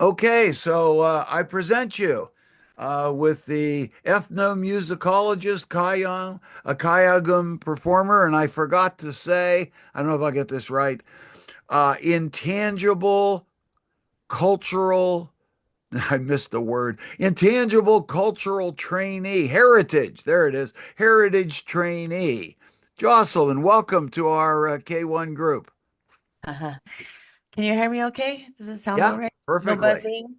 Okay, so I present you with the ethnomusicologist Kayang, a Kayagum performer, and I forgot to say, I don't know if I'll get this right, intangible cultural, I missed the word, intangible cultural trainee, heritage, there it is, heritage trainee. Jocelyn, welcome to our K1 group. Uh-huh. Can you hear me okay? Does it sound Yeah, all right? No perfectly. buzzing?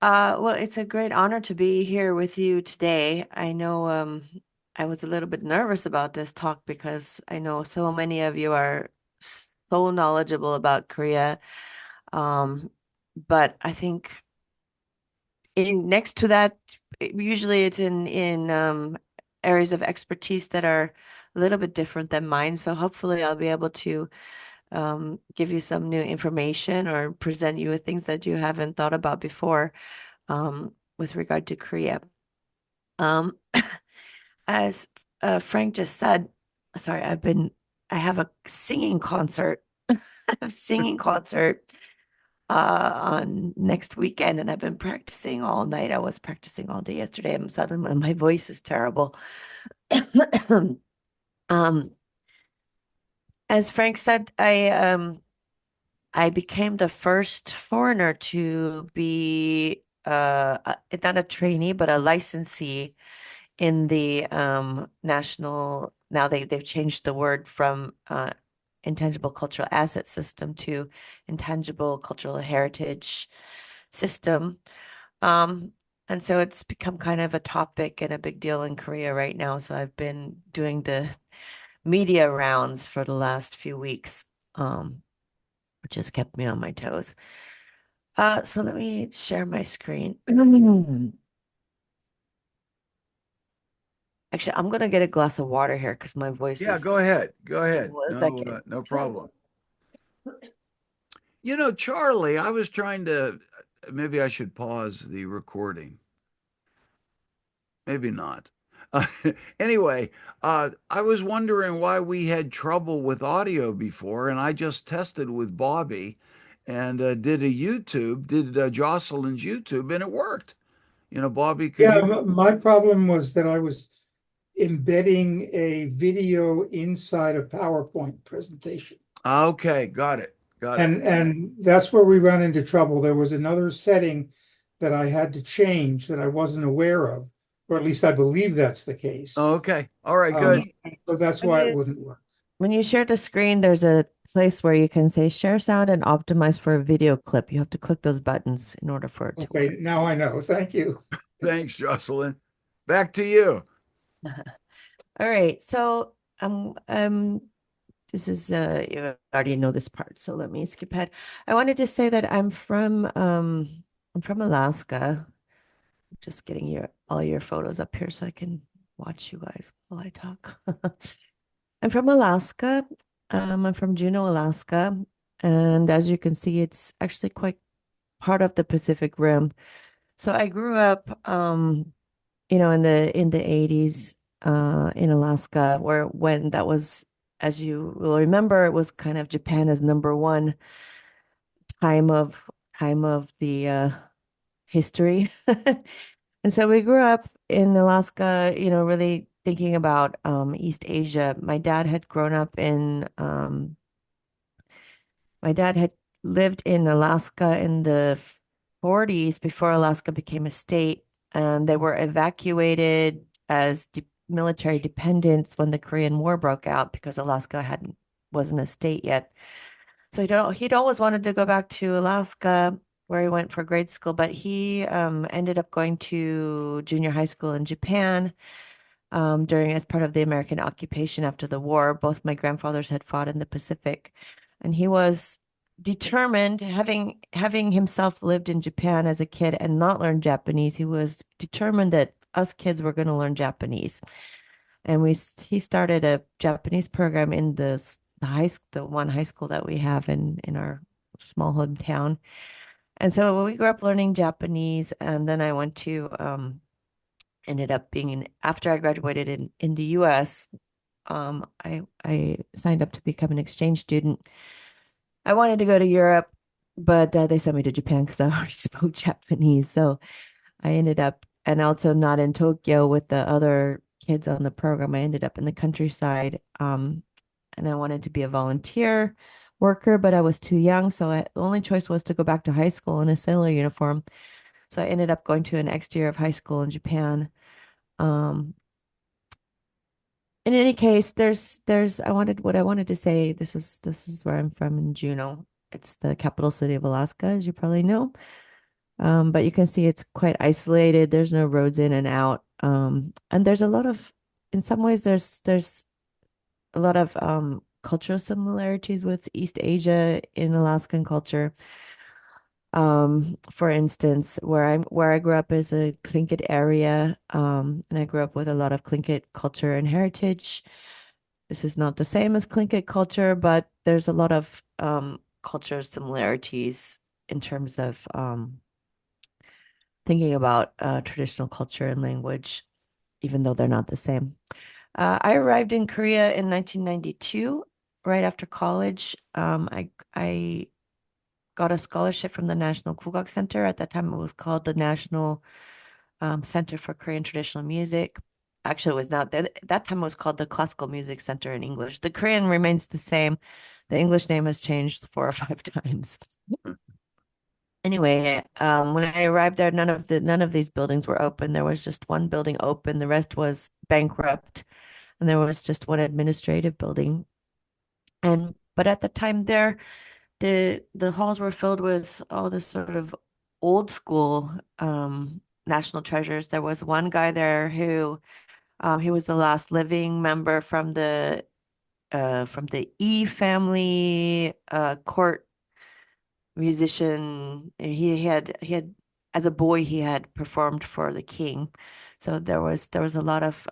Well, it's a great honor to be here with you today. I know I was a little bit nervous about this talk because I know so many of you are so knowledgeable about Korea. Um, but I think in next to that, usually it's in areas of expertise that are a little bit different than mine. So hopefully I'll be able to give you some new information or present you with things that you haven't thought about before with regard to Korea. Um, as Frank just said, sorry, I have a singing concert, a singing concert on next weekend, and I've been practicing all night. I was practicing all day yesterday. I'm suddenly, my voice is terrible. Um, as Frank said, I became the first foreigner to be not a trainee, but a licensee in the national. Now they've changed the word from intangible cultural asset system to intangible cultural heritage system. Um, and so it's become kind of a topic and a big deal in Korea right now. So I've been doing the media rounds for the last few weeks, which has kept me on my toes. So let me share my screen. Actually, I'm gonna get a glass of water here because my voice Yeah, go is. ahead. Go ahead. One No, second. no problem. You know, Charlie, I was trying to, maybe I should pause the recording. Maybe not. Uh, anyway, I was wondering why we had trouble with audio before, and I just tested with Bobby and did a YouTube, did Jocelyn's YouTube, and it worked. You know, Bobby, could Yeah, you? my problem was that I was embedding a video inside a PowerPoint presentation. Okay, got it. Got it. And that's where we run into trouble. There was another setting that I had to change that I wasn't aware of, or at least I believe that's the case. Okay. All right, When good. you So that's when why it you wouldn't work. when you share the screen, there's a place where you can say share sound and optimize for a video clip. You have to click those buttons in order for it to work. Okay, now I know. Thank you. Thanks, Jocelyn. Back to you. All right. So this is you already know this part, so let me skip ahead. I wanted to say that I'm from Alaska. Just getting your all your photos up here so I can watch you guys while I talk. I'm from Alaska. I'm from Juneau, Alaska, and as you can see, it's actually quite part of the Pacific Rim. So I grew up, in the 80s, in Alaska, where when that was, as you will remember, it was kind of Japan as number one time of time of the history. And so we grew up in Alaska, really thinking about East Asia. My dad had lived in Alaska in the 40s before Alaska became a state, and they were evacuated as military dependents when the Korean War broke out because Alaska hadn't wasn't a state yet. So he'd always wanted to go back to Alaska where he went for grade school, but he ended up going to junior high school in Japan during as part of the American occupation after the war. Both my grandfathers had fought in the Pacific, and he was determined, having himself lived in Japan as a kid and not learned Japanese, he was determined that us kids were going to learn Japanese. And he started a Japanese program in the one high school that we have in our small hometown. And so we grew up learning Japanese, and then I went to ended up being after I graduated in the US. I signed up to become an exchange student. I wanted to go to Europe, but they sent me to Japan because I already spoke Japanese. So I ended up, and also not in Tokyo with the other kids on the program. I ended up in the countryside. And I wanted to be a volunteer worker, but I was too young. So the only choice was to go back to high school in a sailor uniform. So I ended up going to an next year of high school in Japan. Um, in any case, what I wanted to say. This is where I'm from in Juneau. It's the capital city of Alaska, as you probably know. But you can see it's quite isolated. There's no roads in and out. And there's a lot of, in some ways, there's a lot of cultural similarities with East Asia in Alaskan culture. For instance, where I grew up is a Tlingit area, and I grew up with a lot of Tlingit culture and heritage. This is not the same as Tlingit culture, but there's a lot of cultural similarities in terms of thinking about traditional culture and language, even though they're not the same. I arrived in Korea in 1992, right after college. I got a scholarship from the National Kugak Center. At that time, it was called the National Center for Korean Traditional Music. Actually, it was not that time. It was called the Classical Music Center in English. The Korean remains the same. The English name has changed 4 or 5 times. Anyway, when I arrived there, none of these buildings were open. There was just one building open. The rest was bankrupt, and there was just one administrative building. And but at the time there, the halls were filled with all this sort of old school national treasures. There was one guy there who he was the last living member from the E family court musician. He had as a boy he had performed for the king. So there was a lot of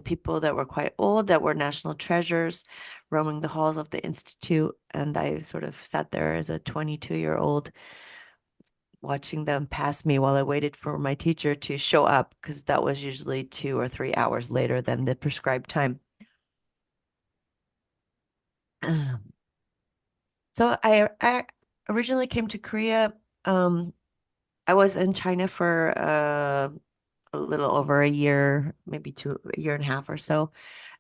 people that were quite old that were national treasures roaming the halls of the institute, and I sort of sat there as a 22-year-old watching them pass me while I waited for my teacher to show up because that was usually 2 or 3 hours later than the prescribed time. So I originally came to Korea. I was in China for a little over a year, maybe a year and a half or so,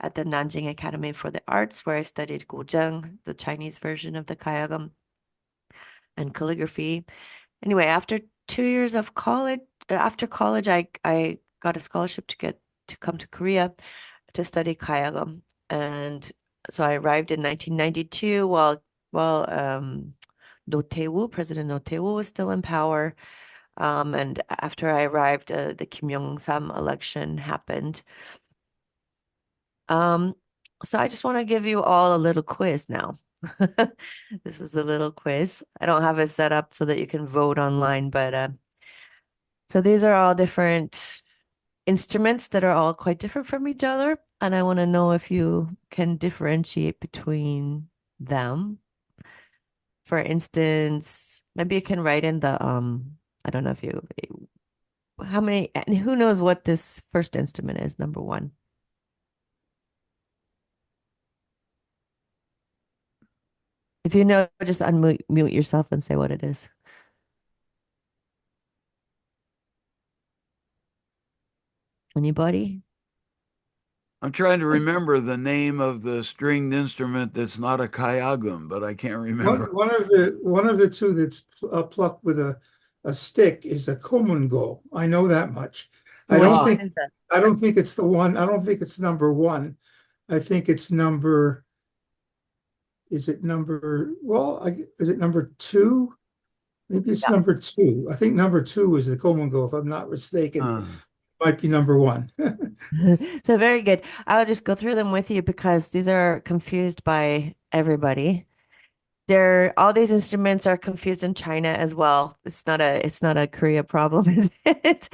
at the Nanjing Academy for the Arts, where I studied Guzheng, the Chinese version of the Gayageum, and calligraphy. Anyway, after 2 years of college, after college, I got a scholarship to come to Korea to study Gayageum, and so I arrived in 1992 while President No Tae-woo was still in power. And after I arrived, the Kim Yong-sam election happened. Um, so I just want to give you all a little quiz now. This is a little quiz. I don't have it set up so that you can vote online, but so these are all different instruments that are all quite different from each other, and I want to know if you can differentiate between them. For instance, maybe you can write in the I don't know if you how many and who knows what this first instrument is, number one. If you know, just unmute mute yourself and say what it is. Anybody? I'm trying to remember the name of the stringed instrument that's not a kayagum, but I can't One remember. one of the two that's plucked with a stick is a komungo. I know that much. So I which don't Ah, one think is that? I don't think it's the one. I don't think it's number one. I think it's number. Is it number? Well, is it number two? Maybe it's Yeah. number two. I think number two is the komungo, if I'm not mistaken. uh, Might be number one. So very good. I'll just go through them with you because these are confused by everybody. All these instruments are confused in China as well. It's not a Korea problem, is it?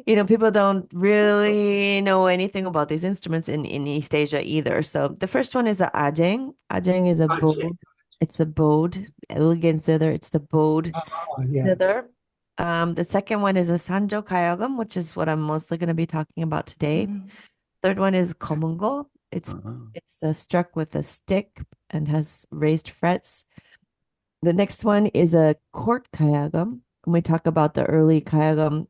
People don't really know anything about these instruments in East Asia either. So the first one is a ajeng. Ajeng is a Gotcha. bowed. It's a bowed, elegant zither. It's the bowed Yeah. zither. The second one is a Sanjo Kayagum, which is what I'm mostly going to be talking about today. Third one is komungo. It's uh, it's struck with a stick and has raised frets. The next one is a court kayagum. When we talk about the early kayagum,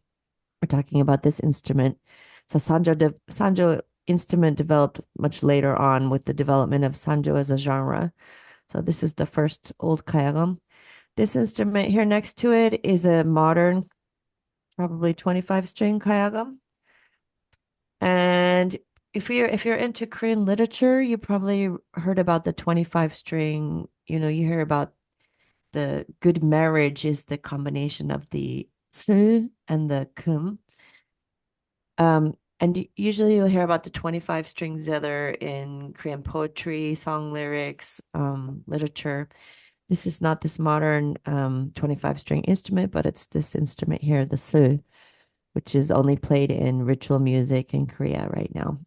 we're talking about this instrument. So Sanjo instrument developed much later on with the development of Sanjo as a genre. So this is the first old kayagum. This instrument here next to it is a modern, probably 25 string kayagum. And if you're into Korean literature, you probably heard about the 25 string. You hear about the good marriage is the combination of the sul and the kum. And usually you'll hear about the 25 string zither in Korean poetry, song lyrics, literature. This is not this modern 25 string instrument, but it's this instrument here, the sul, which is only played in ritual music in Korea right now.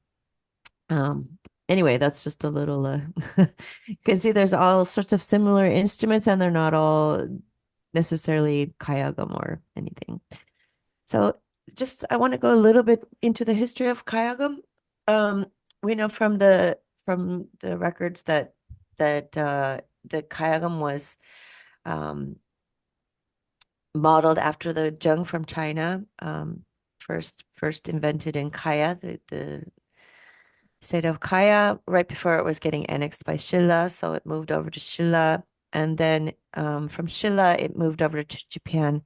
Anyway, that's just a little you can see there's all sorts of similar instruments and they're not all necessarily kayagum or anything. So just I want to go a little bit into the history of kayagum. Um, we know from the records that the kayagum was um, modeled after the jung from China. First invented in Kaya, the state of Kaya, right before it was getting annexed by Shilla. So it moved over to Shilla. And then from Shilla, it moved over to Japan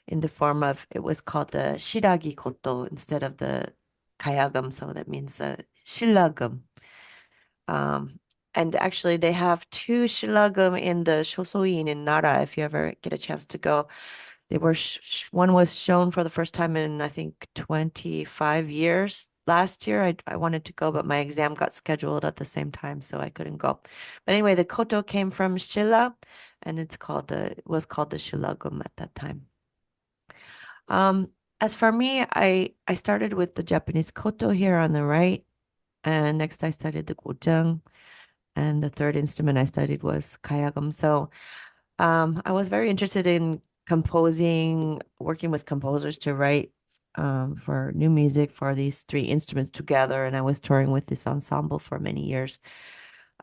in the form of, it was called the Shiragi Koto instead of the Kayagum. So that means Shillagum. And actually, they have two Shillagum in the Shosoin in Nara, if you ever get a chance to go. They were one was shown for the first time in I think 25 years. Last year I wanted to go, but my exam got scheduled at the same time, so I couldn't go. But anyway, the koto came from Shilla, and it was called the Shillagum at that time. As for me, I started with the Japanese koto here on the right, and next I studied the gojang, and the third instrument I studied was kayagum. So I was very interested in composing, working with composers to write for new music for these three instruments together. And I was touring with this ensemble for many years,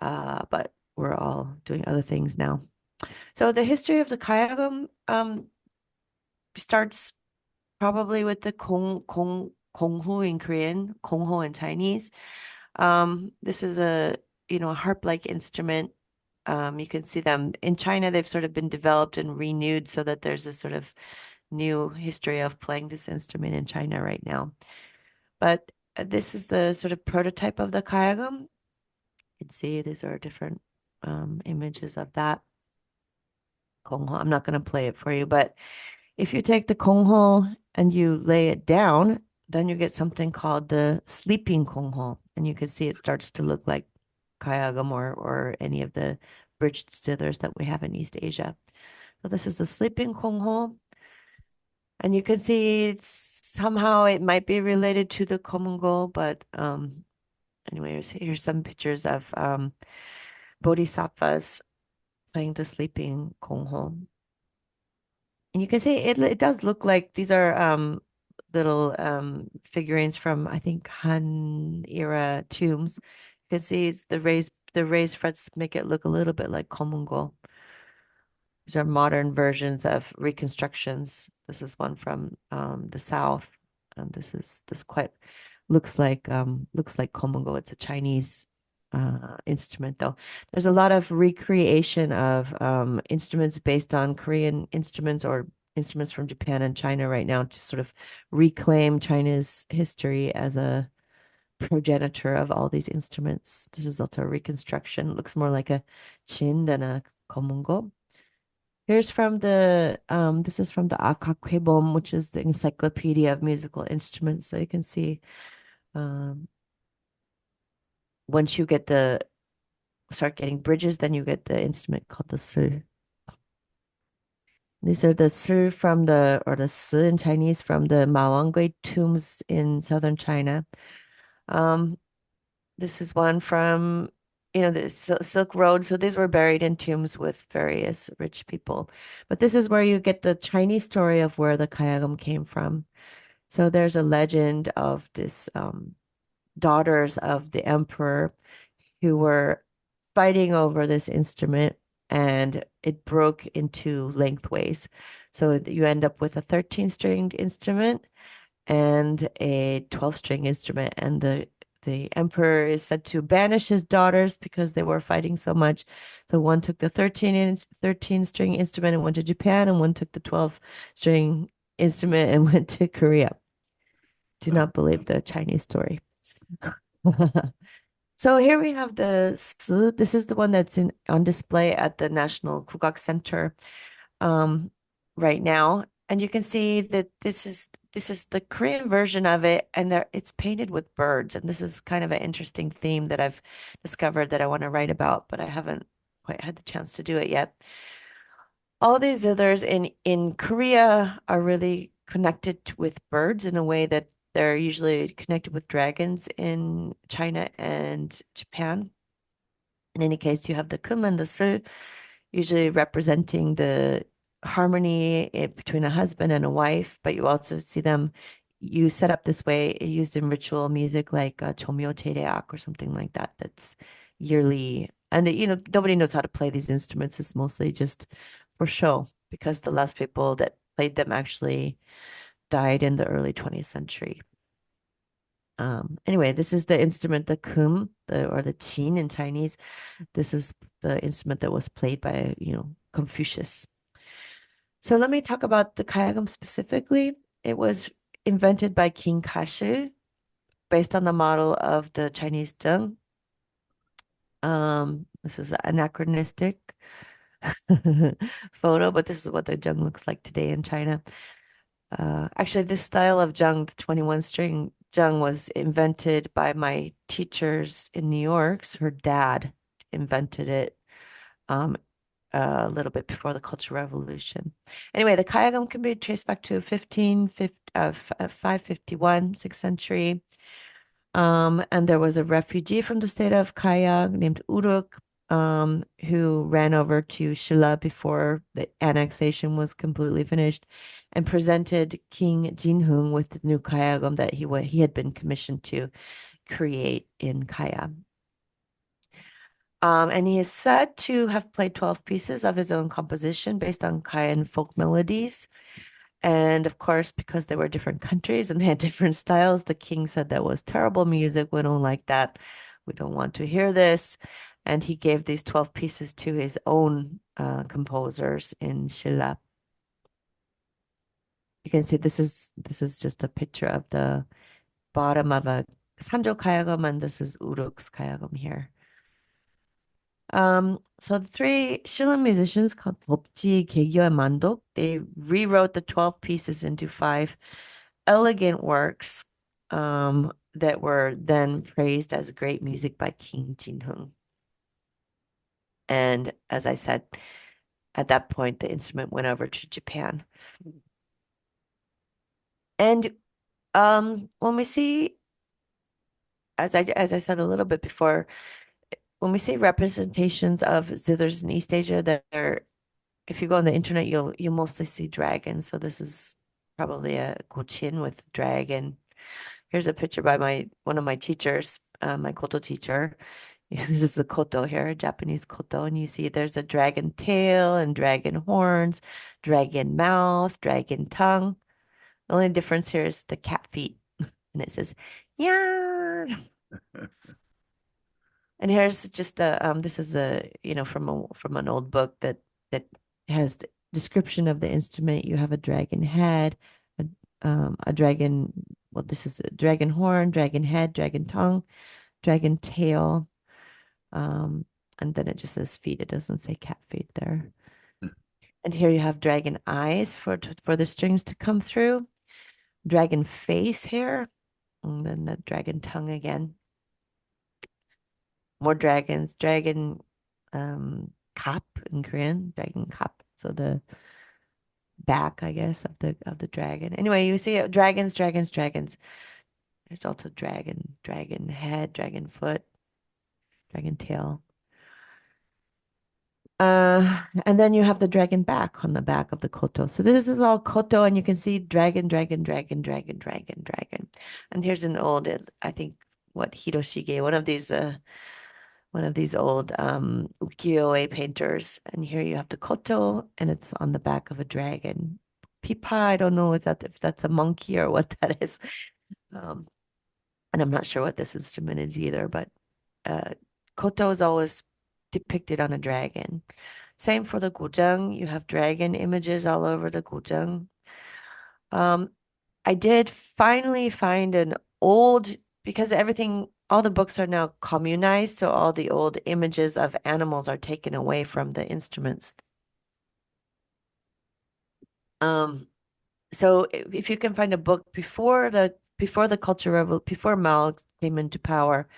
but we're all doing other things now. So the history of the kayagum starts probably with the konghu in Korean, kongho in Chinese. This is a harp-like instrument. You can see them in China. They've sort of been developed and renewed so that there's a sort of new history of playing this instrument in China right now. But this is the sort of prototype of the kayagum. You can see these are different images of that. Kongho. I'm not going to play it for you, but if you take the kongho and you lay it down, then you get something called the sleeping kongho. And you can see it starts to look like kayagum or any of the bridged zithers that we have in East Asia. So this is the sleeping kongho. And you can see somehow it might be related to the komungo, but anyways, here's some pictures of bodhisattvas playing the sleeping kongho. And you can see it does look like these are little figurines from I think Han era tombs. You can see the raised frets make it look a little bit like komungo. These are modern versions of reconstructions. This is one from the south, and this quite looks like komungo. It's a Chinese instrument, though. There's a lot of recreation of instruments based on Korean instruments or instruments from Japan and China right now to sort of reclaim China's history as a progenitor of all these instruments. This is also a reconstruction. It looks more like a chin than a komungo. This is from the Akakwebom, which is the Encyclopedia of Musical Instruments. So you can see um, once you start getting bridges, then you get the instrument called the su. These are the su or the si in Chinese from the Mawangui tombs in southern China. This is one from, the Silk Road. So these were buried in tombs with various rich people. But this is where you get the Chinese story of where the kayagum came from. So there's a legend of this daughters of the emperor who were fighting over this instrument. and it broke into lengthways. So you end up with a 13-stringed instrument and a 12-string instrument. And the emperor is said to banish his daughters because they were fighting so much. So one took the 13-string instrument and went to Japan, and one took the 12-string instrument and went to Korea. Do not believe the Chinese story. So here we have the Si. This is the one that's on display at the National Kugak Center um, right now. And you can see that this is the Korean version of it, and it's painted with birds. And this is kind of an interesting theme that I've discovered that I want to write about, but I haven't quite had the chance to do it yet. All these others in Korea are really connected with birds in a way that they're usually connected with dragons in China and Japan. In any case, you have the kum and the sul, usually representing the harmony between a husband and a wife, but you also see them you set up this way used in ritual music like Chomyo Tereak or something like that. That's yearly, and nobody knows how to play these instruments. It's mostly just for show because the last people that played them actually died in the early 20th century. Anyway, this is the instrument, the kum, or the qin in Chinese. This is the instrument that was played by, Confucius. So let me talk about the Gayageum specifically. It was invented by King Kashi based on the model of the Chinese zheng. This is anachronistic photo, but this is what the zheng looks like today in China. Actually, this style of zheng, the 21-string zheng, was invented by my teachers in New York. So her dad invented it a little bit before the Cultural Revolution. Anyway, the Gayageum can be traced back to 551, 6th century. And there was a refugee from the state of Kaya named Uruk, who ran over to Shilla before the annexation was completely finished and presented King Jinhung with the new Gayageum that he had been commissioned to create in Kaya. And he is said to have played 12 pieces of his own composition based on Kayan folk melodies. And of course, because they were different countries and they had different styles, the king said that was terrible music. We don't like that. We don't want to hear this. And he gave these 12 pieces to his own composers in Shilla. You can see this is just a picture of the bottom of a Sanjo Gayageum, and this is Uruk's Gayageum here. So the three Shilla musicians called Bopji, Gaegyo, and Mandok, they rewrote the 12 pieces into 5 elegant works that were then praised as great music by King Jinhung. And as I said, at that point, the instrument went over to Japan. And when we see, as I said a little bit before, when we see representations of zithers in East Asia, that are, if you go on the internet, you'll mostly see dragons. So this is probably a gochin with dragon. Here's a picture by one of my teachers, my koto teacher. This is the koto here, Japanese koto, and you see there's a dragon tail and dragon horns, dragon mouth, dragon tongue. The only difference here is the cat feet, and it says, yeah. And here's just this is from an old book that has the description of the instrument. You have a dragon head, a dragon. Well, this is a dragon horn, dragon head, dragon tongue, dragon tail, and then it just says feet. It doesn't say cat feet there. And here you have dragon eyes for the strings to come through, dragon face here, and then the dragon tongue again. More dragons, dragon kap in Korean, dragon kap. So the back, I guess, of the dragon. Anyway, you see dragons, dragons, dragons. There's also dragon head, dragon foot, dragon tail. And then you have the dragon back on the back of the koto. So this is all koto, and you can see dragon, dragon, dragon, dragon, dragon, dragon. And here's an old, I think, what Hiroshige, one of these one of these old ukiyo-e painters. And here you have the koto, and it's on the back of a dragon. Pipa, I don't know if that's a monkey or what that is. Um, and I'm not sure what this instrument is either, but uh, koto is always depicted on a dragon. Same for the guzheng. You have dragon images all over the guzheng. Um, I did finally find an old, because everything, all the books are now communized, so all the old images of animals are taken away from the instruments. Um, so if you can find a book before the Cultural Revolution, before Mao came into power,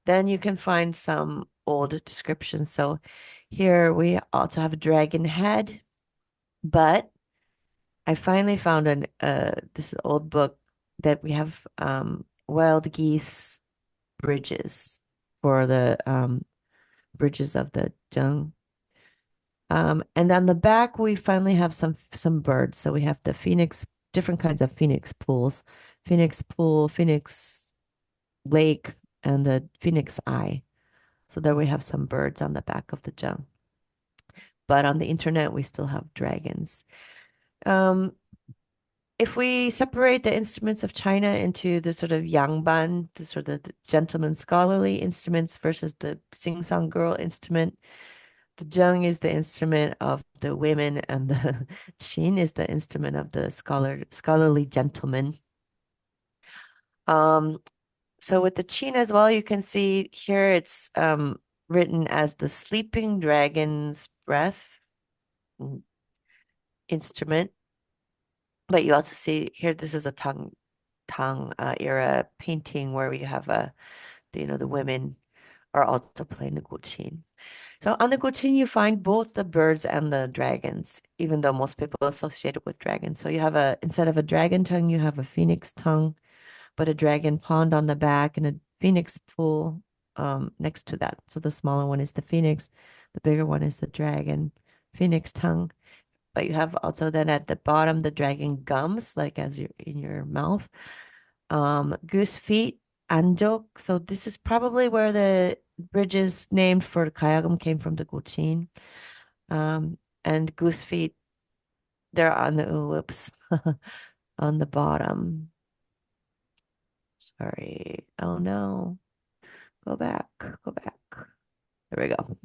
then you can find some old descriptions. So here we also have a dragon head, but I finally found this old book that we have wild geese bridges for the bridges of the Zheng. And on the back we finally have some birds. So we have the phoenix, different kinds of phoenix pools, phoenix pool, phoenix lake, and the phoenix eye. So there we have some birds on the back of the Zheng. But on the internet we still have dragons. Um, if we separate the instruments of China into the sort of yangban, the sort of the gentleman scholarly instruments versus the sing-song girl instrument, the zheng is the instrument of the women, and the qin is the instrument of the scholarly gentleman. Um, so with the qin as well, you can see here it's written as the sleeping dragon's breath instrument. But you also see here, this is a Tang era painting where we have the women are also playing the guqin. So on the guqin, you find both the birds and the dragons, even though most people associate it with dragons. So you have instead of a dragon tongue, you have a phoenix tongue, but a dragon pond on the back and a phoenix pool next to that. So the smaller one is the phoenix, the bigger one is the dragon, phoenix tongue. But you have also then at the bottom the dragon gums, like as you're in your mouth. Goose feet, Anjok. So this is probably where the bridges named for Gayageum came from, the Gochin. And goose feet, they're on the whoops on the bottom. Sorry. Oh no. Go back. Go back. There we go.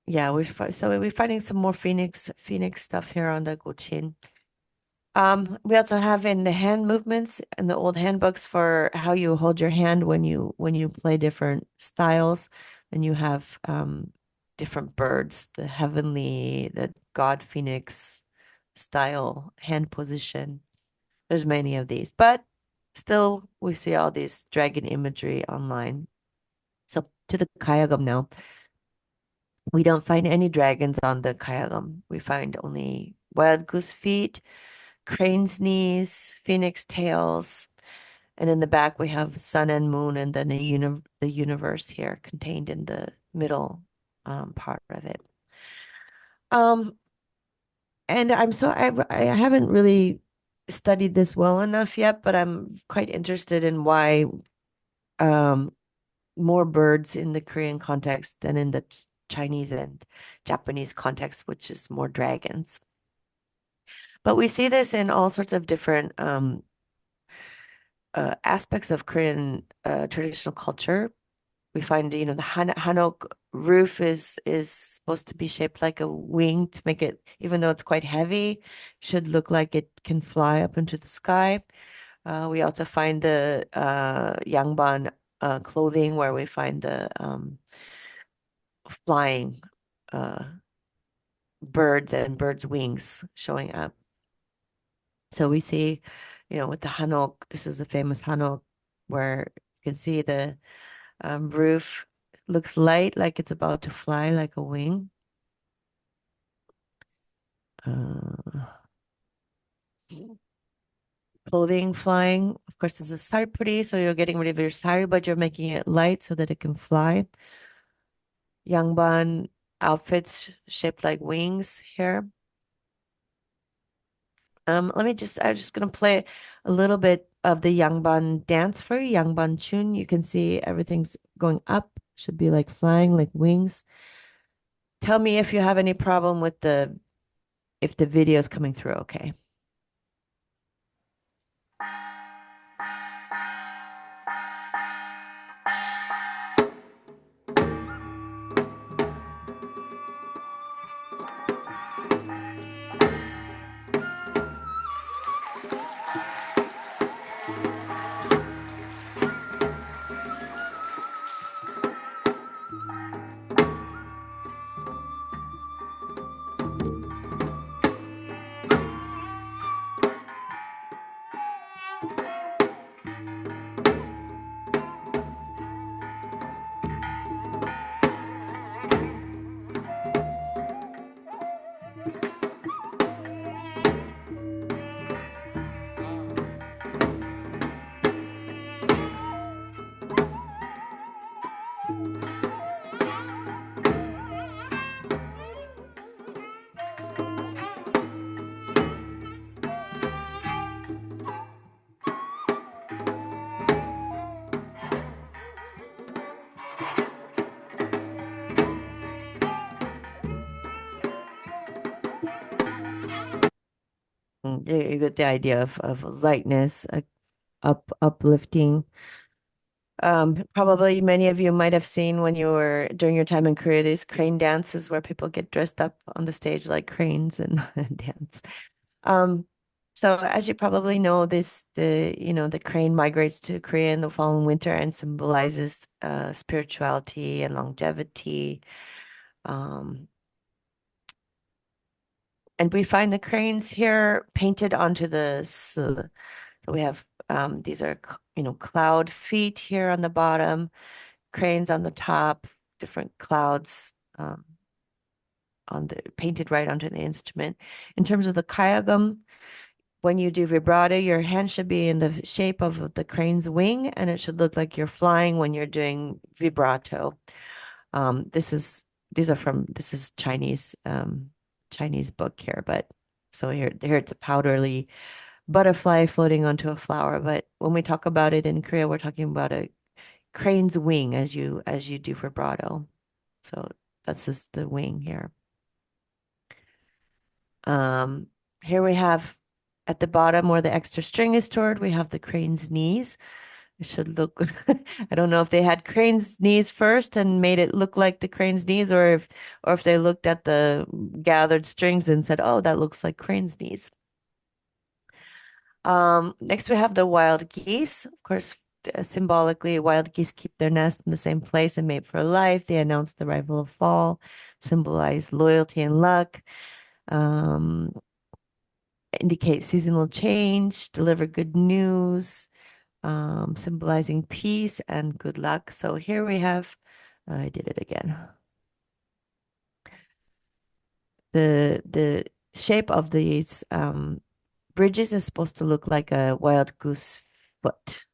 Yeah, we're finding some more Phoenix stuff here on the Gochin. We also have in the hand movements in the old handbooks for how you hold your hand when you play different styles, and you have different birds, the god phoenix style hand position. There's many of these, but still we see all these dragon imagery online. So to the Kayagam now. We don't find any dragons on the Kayagam. We find only wild goose feet, crane's knees, phoenix tails, and in the back we have sun and moon, and then the universe here contained in the middle part of it. Um, and I haven't really studied this well enough yet, but I'm quite interested in why um more birds in the Korean context than in the Chinese and Japanese context, which is more dragons. But we see this in all sorts of different aspects of Korean traditional culture. We find, the hanok roof is supposed to be shaped like a wing to make it, even though it's quite heavy, should look like it can fly up into the sky. We also find the yangban clothing where we find the flying uh, birds and birds' wings showing up. So we see, with the hanok, this is a famous hanok where you can see the roof looks light, like it's about to fly like a wing. Uh, Clothing flying. Of course, this is saripuri, so you're getting rid of your sari, but you're making it light so that it can fly. Yangban outfits shaped like wings here. I'm just gonna play a little bit of the Yangban dance for you, Yangban Chun. You can see everything's going up, should be like flying, like wings. Tell me if you have any problem with if the video is coming through okay. You get the idea of lightness, uplifting. Probably many of you might have seen when you were during your time in Korea, these crane dances where people get dressed up on the stage like cranes and dance. Um, so as you probably know, the crane migrates to Korea in the fall and winter and symbolizes spirituality and longevity. Um, and we find the cranes here painted onto so we have these are cloud feet here on the bottom, cranes on the top, different clouds on the painted right onto the instrument. In terms of the Gayageum, when you do vibrato, your hand should be in the shape of the crane's wing, and it should look like you're flying when you're doing vibrato. This is Chinese book here, but so here it's a powdery butterfly floating onto a flower. But when we talk about it in Korea, we're talking about a crane's wing as you do vibrato. So that's just the wing here. Um, Here we have at the bottom where the extra string is stored, we have the crane's knees. It should look, I don't know if they had crane's knees first and made it look like the crane's knees, or if they looked at the gathered strings and said, oh, that looks like crane's knees. Next we have the wild geese. Of course, symbolically, wild geese keep their nest in the same place and mate for life. They announce the arrival of fall, symbolize loyalty and luck. Um, Indicate seasonal change, deliver good news, symbolizing peace and good luck. So here we have, I did it again. The shape of these bridges is supposed to look like a wild goose foot.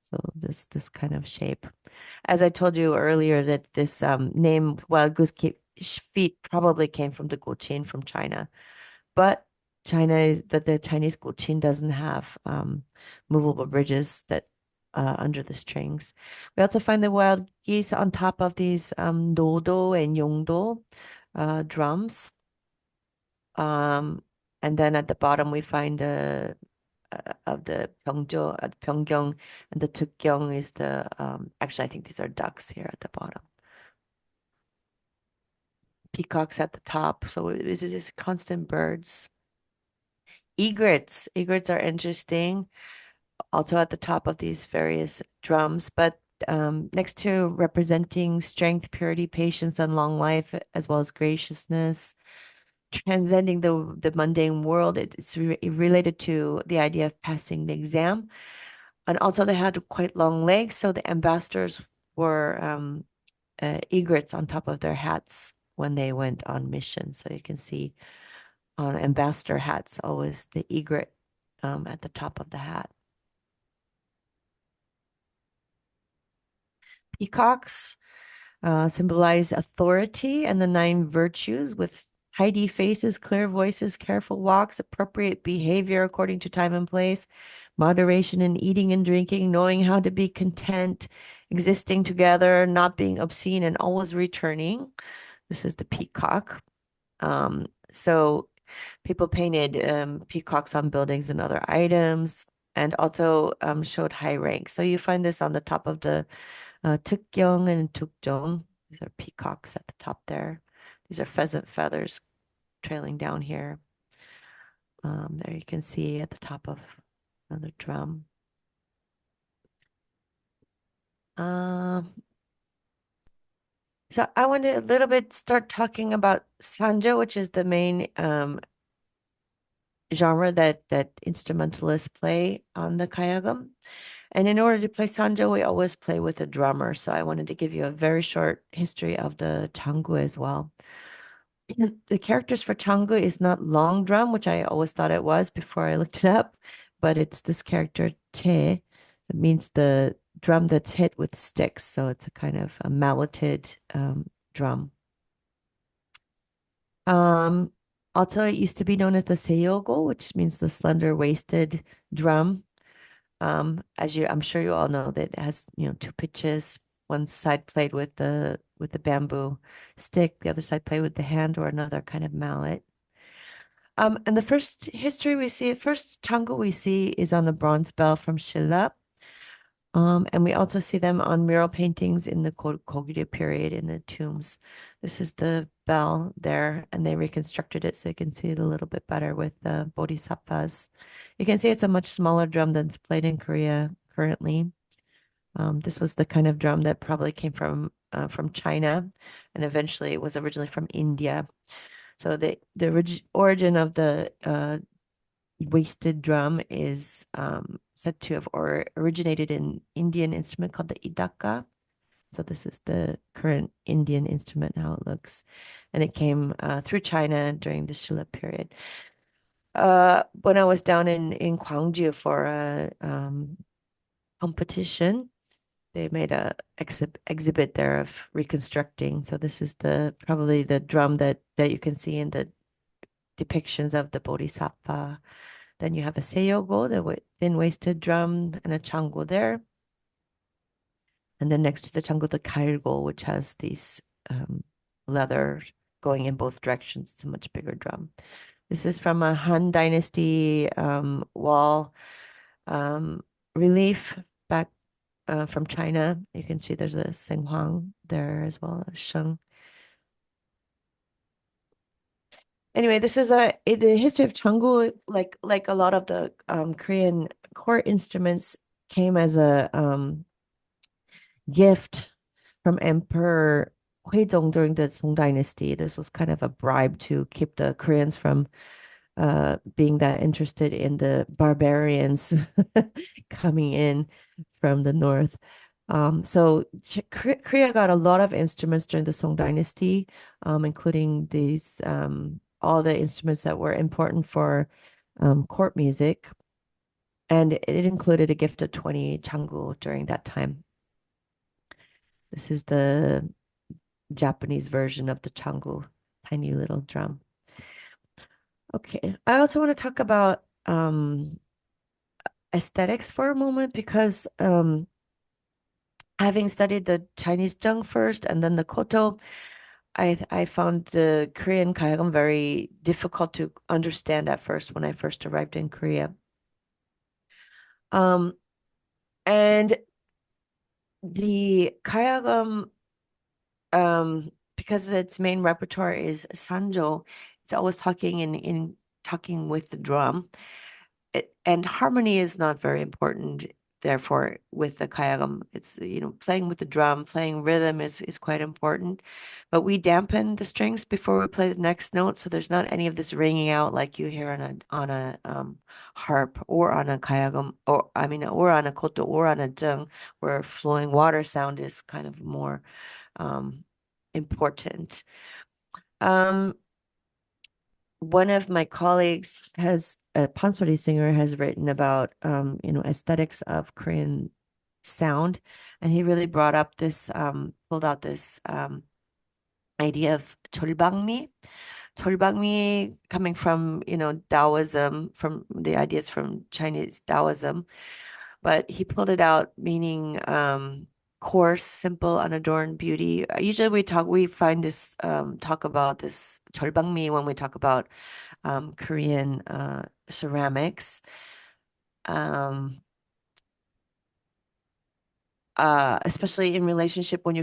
So this kind of shape. As I told you earlier, that this name wild goose feet probably came from the Gochin from China, but the Chinese Gochin doesn't have movable bridges that under the strings. We also find the wild geese on top of these dodo and yongdo drums. And then at the bottom we find of the Pyeonggyong, and the Tukgyong is the actually I think these are ducks here at the bottom. Peacocks at the top. So this is just constant birds. Egrets. Egrets are interesting, also at the top of these various drums, but next to representing strength, purity, patience, and long life, as well as graciousness, transcending the mundane world. It's related to the idea of passing the exam. And also they had quite long legs, so the ambassadors were egrets on top of their hats when they went on mission. So you can see on ambassador hats always the egret at the top of the hat. Peacocks symbolize authority and the nine virtues, with tidy faces, clear voices, careful walks, appropriate behavior according to time and place, moderation in eating and drinking, knowing how to be content, existing together, not being obscene, and always returning. This is the peacock. So people painted peacocks on buildings and other items, and also showed high rank. So you find this on the top of the Tukgyong and Tukjong. These are peacocks at the top there. These are pheasant feathers trailing down here. There you can see at the top of another drum. So I want to a little bit start talking about Sanjo, which is the main genre that instrumentalists play on the Gayageum. And in order to play Sanjo, we always play with a drummer. So I wanted to give you a very short history of the changu as well. The characters for changu is not long drum, which I always thought it was before I looked it up, but it's this character che. It means the drum that's hit with sticks. So it's a kind of a malleted drum. Also, it used to be known as the seiogo, which means the slender-waisted drum. I'm sure you all know that it has, two pitches. One side played with the bamboo stick, the other side played with the hand or another kind of mallet. And the first chango we see is on a bronze bell from Shilla. And we also see them on mural paintings in the Koguryo period in the tombs. This is the bell there, and they reconstructed it so you can see it a little bit better with the bodhisattvas. You can see it's a much smaller drum than's played in Korea currently. This was the kind of drum that probably came from China, and eventually it was originally from India. So the origin of the waisted drum is said to have originated in Indian instrument called the idaka. So this is the current Indian instrument, how it looks. And it came through China during the Shilla period. When I was down in Gwangju for a competition, they made a exhibit there of reconstructing. So this is probably the drum that you can see in the depictions of the Bodhisattva. Then you have a seiogo, the thin-waisted drum, and a chango there. And then next to the chango, the kailgo, which has these leather going in both directions. It's a much bigger drum. This is from a Han Dynasty wall relief back from China. You can see there's a Senghuang there as well, a Sheng. Anyway, this is the history of changu. Like a lot of the Korean court instruments came as a gift from Emperor Huizong during the Song Dynasty. This was kind of a bribe to keep the Koreans from being that interested in the barbarians coming in from the north. So Korea got a lot of instruments during the Song Dynasty, including these all the instruments that were important for court music. And it included a gift of 20 changu during that time. This is the Japanese version of the changu, tiny little drum. Okay, I also want to talk about aesthetics for a moment because having studied the Chinese zheng first and then the koto, I found the Korean Gayageum very difficult to understand at first when I first arrived in Korea. And the Gayageum, because its main repertoire is Sanjo, it's always talking with the drum. And harmony is not very important. Therefore, with the Gayageum, it's playing with the drum, playing rhythm is quite important. But we dampen the strings before we play the next note, so there's not any of this ringing out like you hear on a harp or on a Gayageum, or on a koto or on a zheng, where flowing water sound is kind of more important. One of my colleagues a pansori singer has written about aesthetics of Korean sound, and he really pulled out this idea of cholbangmi. Chorbangmi coming from, Taoism, from the ideas from Chinese Taoism, but he pulled it out meaning coarse, simple, unadorned beauty. Usually we find this talk about this 절방미 when we talk about Korean ceramics. Um, Especially in relationship when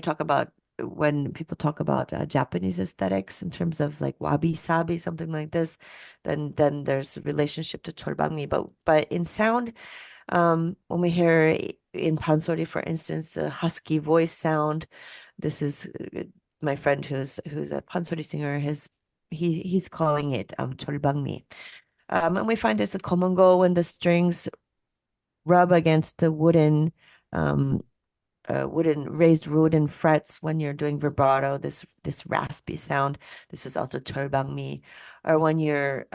people talk about Japanese aesthetics in terms of like wabi sabi, something like this, then there's a relationship to chorbangmi. But in sound, when we hear in pansori, for instance, a husky voice sound, this is my friend who's a pansori singer. He's calling it chorbangmi. And we find this a komongo when the strings rub against the um, raised wooden frets when you're doing vibrato, this raspy sound. This is also 철방미. Or when you're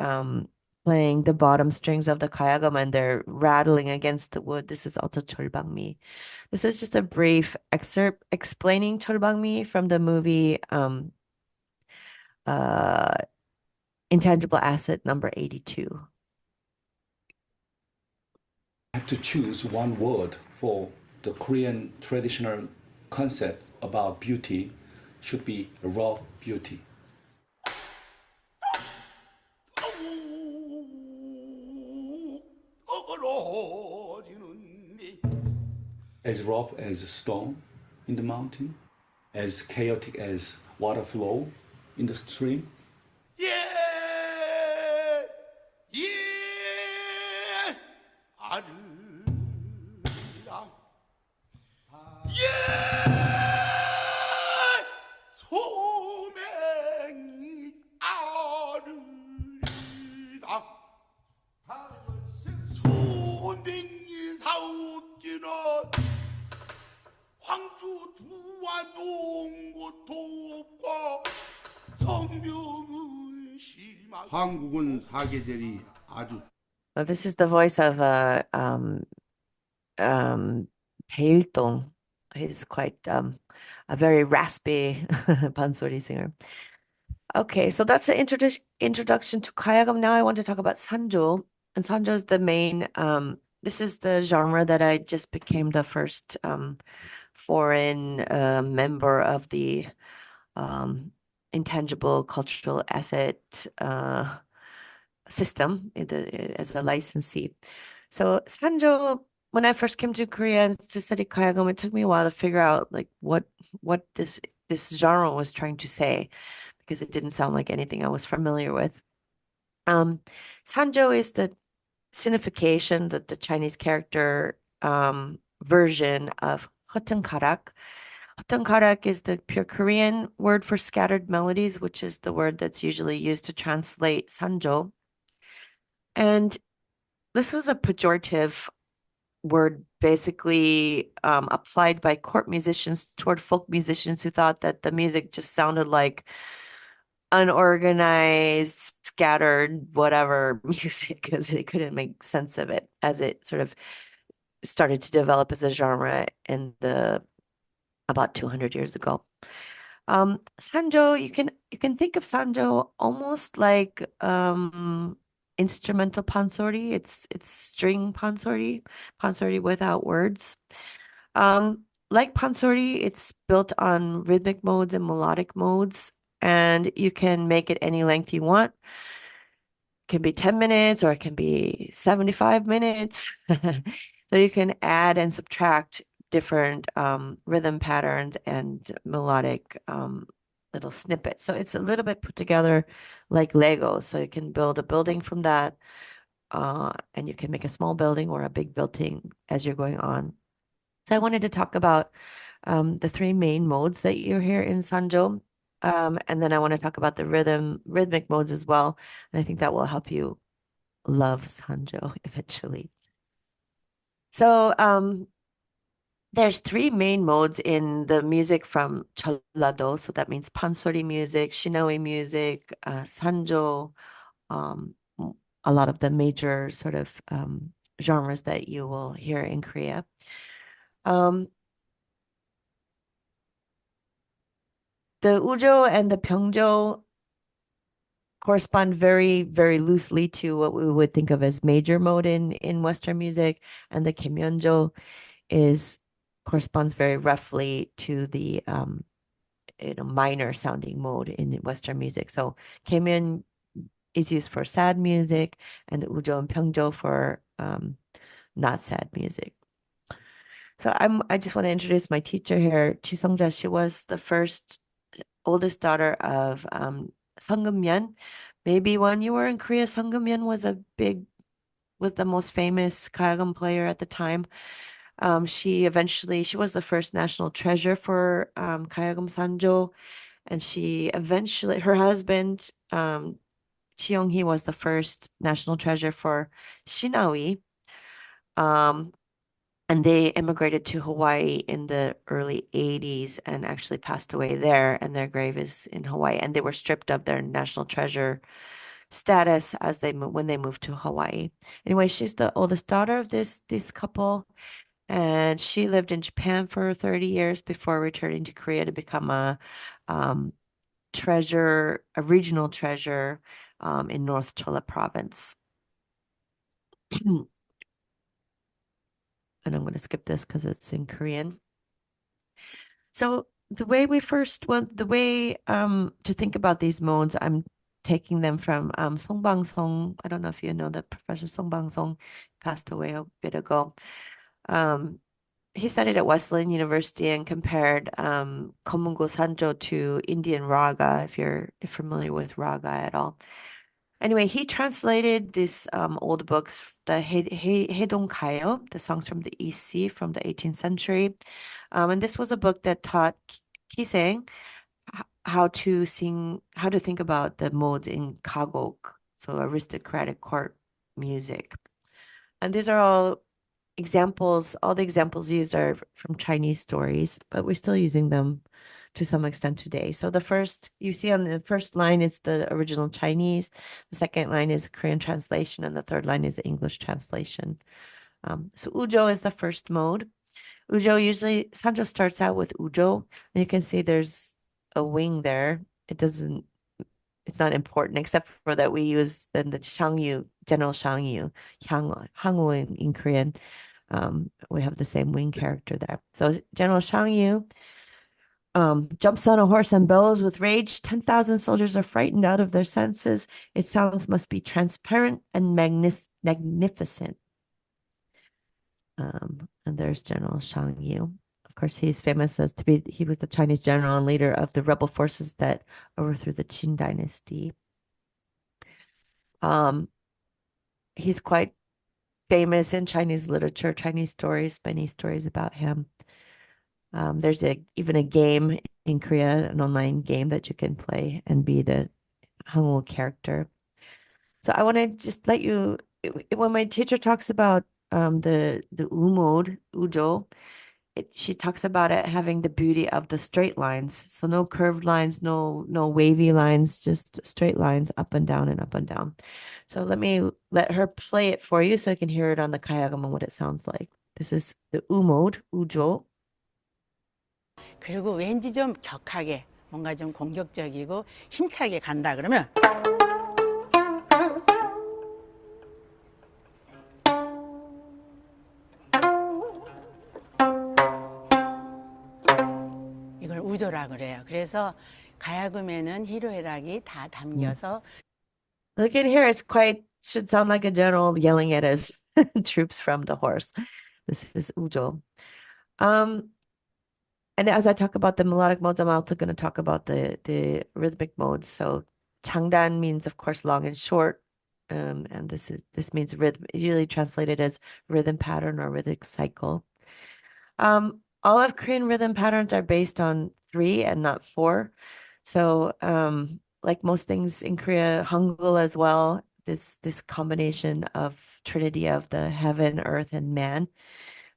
playing the bottom strings of the 가야금 and they're rattling against the wood, this is also 철방미. This is just a brief excerpt explaining 철방미 from the movie uh, Intangible Asset number 82. Have to choose one word for the Korean traditional concept about beauty should be raw beauty. As rough as a stone in the mountain, as chaotic as water flow in the stream. 예, 예, 아르라. 예, 소맹이 아르다. 소맹이 사옵기는 황주 두와 동고 돕고 성명은 심하게 한국은 사계절이 아주 Well, this is the voice of Tae-il-dong. He's quite a very raspy pansori singer. Okay, so that's the introduction to Gayageum. Now I want to talk about Sanjo. And Sanjo is the main, this is the genre that I just became the first foreign member of the intangible cultural asset system as a licensee. So Sanjo, when I first came to Korea to study Gayageum, it took me a while to figure out like what this genre was trying to say because it didn't sound like anything I was familiar with. Sanjo is the signification that the Chinese character version of 허튼가락. 허튼가락 is the pure Korean word for scattered melodies, which is the word that's usually used to translate Sanjo. And this was a pejorative word basically applied by court musicians toward folk musicians who thought that the music just sounded like unorganized, scattered, whatever music, because they couldn't make sense of it as it sort of started to develop as a genre in the about 200 years ago. Sanjo, you can think of Sanjo almost like instrumental pansori. It's string pansori, pansori without words. Like pansori, it's built on rhythmic modes and melodic modes, and you can make it any length you want. It can be 10 minutes or it can be 75 minutes. So you can add and subtract different rhythm patterns and melodic little snippets. So it's a little bit put together like Lego. So you can build a building from that, and you can make a small building or a big building as you're going on. So I wanted to talk about the three main modes that you hear in Sanjo. And then I want to talk about the rhythmic modes as well. And I think that will help you love Sanjo eventually. So there's three main modes in the music from 전라도. So that means pansori music, shinoe music, Sanjo, a lot of the major sort of genres that you will hear in Korea. The Ujo and the Pyeongjo correspond very, very loosely to what we would think of as major mode in Western music, and the Kemyeonjo is corresponds very roughly to the minor sounding mode in Western music. So Kemyeon is used for sad music, and Ujo and Pyeongjo for not sad music. So I just want to introduce my teacher here, Chi Sungja. She was the first oldest daughter of Sung Geum-yeon. Maybe when you were in Korea, Sung Geum-yeon was the most famous Gayageum player at the time. She was the first national treasure for Gayageum Sanjo, and her husband Chi Young-hee was the first national treasure for Shinawi. And they immigrated to Hawaii in the early 80s and actually passed away there, and their grave is in Hawaii. And they were stripped of their national treasure status when they moved to Hawaii. Anyway, she's the oldest daughter of this couple, and she lived in Japan for 30 years before returning to Korea to become a regional treasure in North Cholla Province. And I'm going to skip this because it's in Korean. So the way to think about these modes, I'm taking them from Song Bang-song. I don't know if you know that Professor Song Bang-song passed away a bit ago. He studied at Wesleyan University and compared Komungo Sanjo to Indian raga, if you're familiar with raga at all. Anyway, he translated these old books, the Haedong Gayo, the songs from the East Sea from the 18th century. And this was a book that taught Kiseng how to think about the modes in Kagok, so aristocratic court music. And these are all examples. All the examples used are from Chinese stories, but we're still using them to some extent today. So the first you see on the first line is the original Chinese, the second line is a Korean translation, and the third line is the English translation. So Ujo is the first mode. Ujo usually, Sanjo starts out with Ujo, and you can see there's a wing there. It's not important except for that we use the Shangyu, General Shangyu, Hangul in Korean. We have the same wing character there. So General Shangyu jumps on a horse and bellows with rage. 10,000 soldiers are frightened out of their senses. Its sounds must be transparent and magnificent. And there's General Shangyu. Of course, he's famous he was the Chinese general and leader of the rebel forces that overthrew the Qin dynasty. He's quite famous in Chinese literature, Chinese stories, many stories about him. There's even a game in Korea, an online game that you can play and be the Hangul character. So I want to just let you, when my teacher talks about the U mode, Ujo, she talks about it having the beauty of the straight lines. So no curved lines, no wavy lines, just straight lines up and down and up and down. So let her play it for you so you can hear it on the Gayageum and what it sounds like. This is the U mode, Ujo. 그리고 왠지 좀 격하게 뭔가 좀 공격적이고 힘차게 간다 그러면 이걸 우조라 그래요. 그래서 가야금에는 희로애락이 다 담겨서 Look at here, should sound like a general yelling at his troops from the horse. This is Ujo. And as I talk about the melodic modes, I'm also going to talk about the rhythmic modes. So Changdan means, of course, long and short. And this means rhythm, usually translated as rhythm pattern or rhythmic cycle. All of Korean rhythm patterns are based on 3 and not 4. So like most things in Korea, Hangul as well, this combination of trinity of the heaven, earth, and man.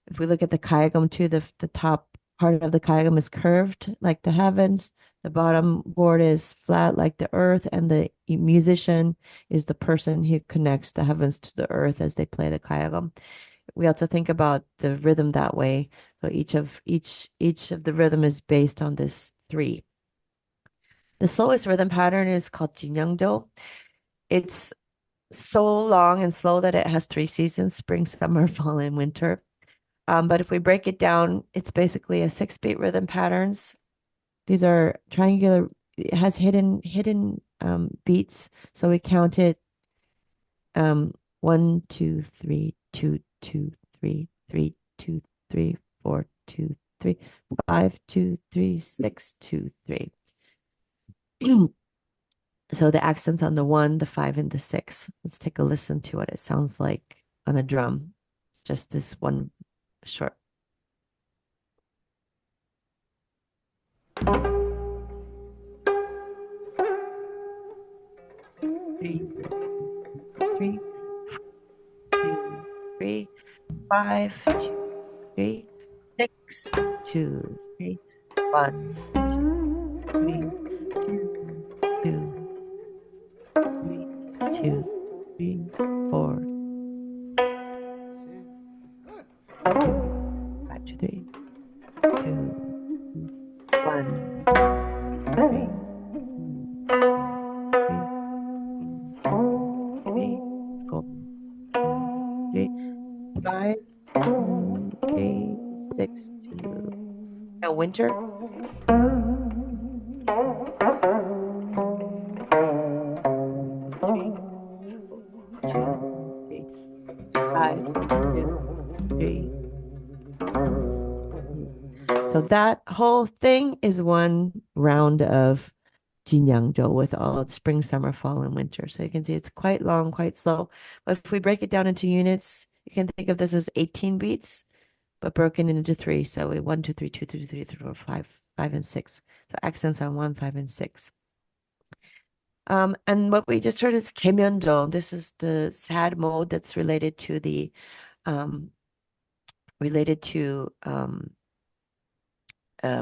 If we look at the Gayageum too, the top part of the Gayageum is curved like the heavens, the bottom board is flat like the earth, and the musician is the person who connects the heavens to the earth as they play the Gayageum. We also think about the rhythm that way. So each of the rhythm is based on this 3. The slowest rhythm pattern is called 진영조. It's so long and slow that it has 3 seasons: spring, summer, fall, and winter. But if we break it down, it's basically a 6-beat rhythm patterns. These are triangular. It has hidden beats, so we count it 1, 2, 3, 2, 2, 3, 3, 2, 3, 4, 2, 3, 5, 2, 3, 6, 2, 3. So the accents on the 1, the 5, and the 6. Let's take a listen to what it sounds like on a drum. Just this one short. Three, three, 2, 3, 5, 2, 3, 6, 2, 3, 1, 2, 3, 2, 2, 3, 2, 3, 4, 2, 5, 2, 3, 2, 1, 3, 3, 3, 4, 3, 5, 3, 6, 2. Now winter. 3, 2, 3, 5, 2, 3. So that whole thing is one round of Jinyangzhou with all spring, summer, fall, and winter. So you can see it's quite long, quite slow. But if we break it down into units, you can think of this as 18 beats, but broken into 3. So we 1, 2, 3, 2, 3, 3, 4, 5, 5, and 6. So accents on 1, 5, and 6. And what we just heard is Keimyeonjo. This is the sad mode that's related to the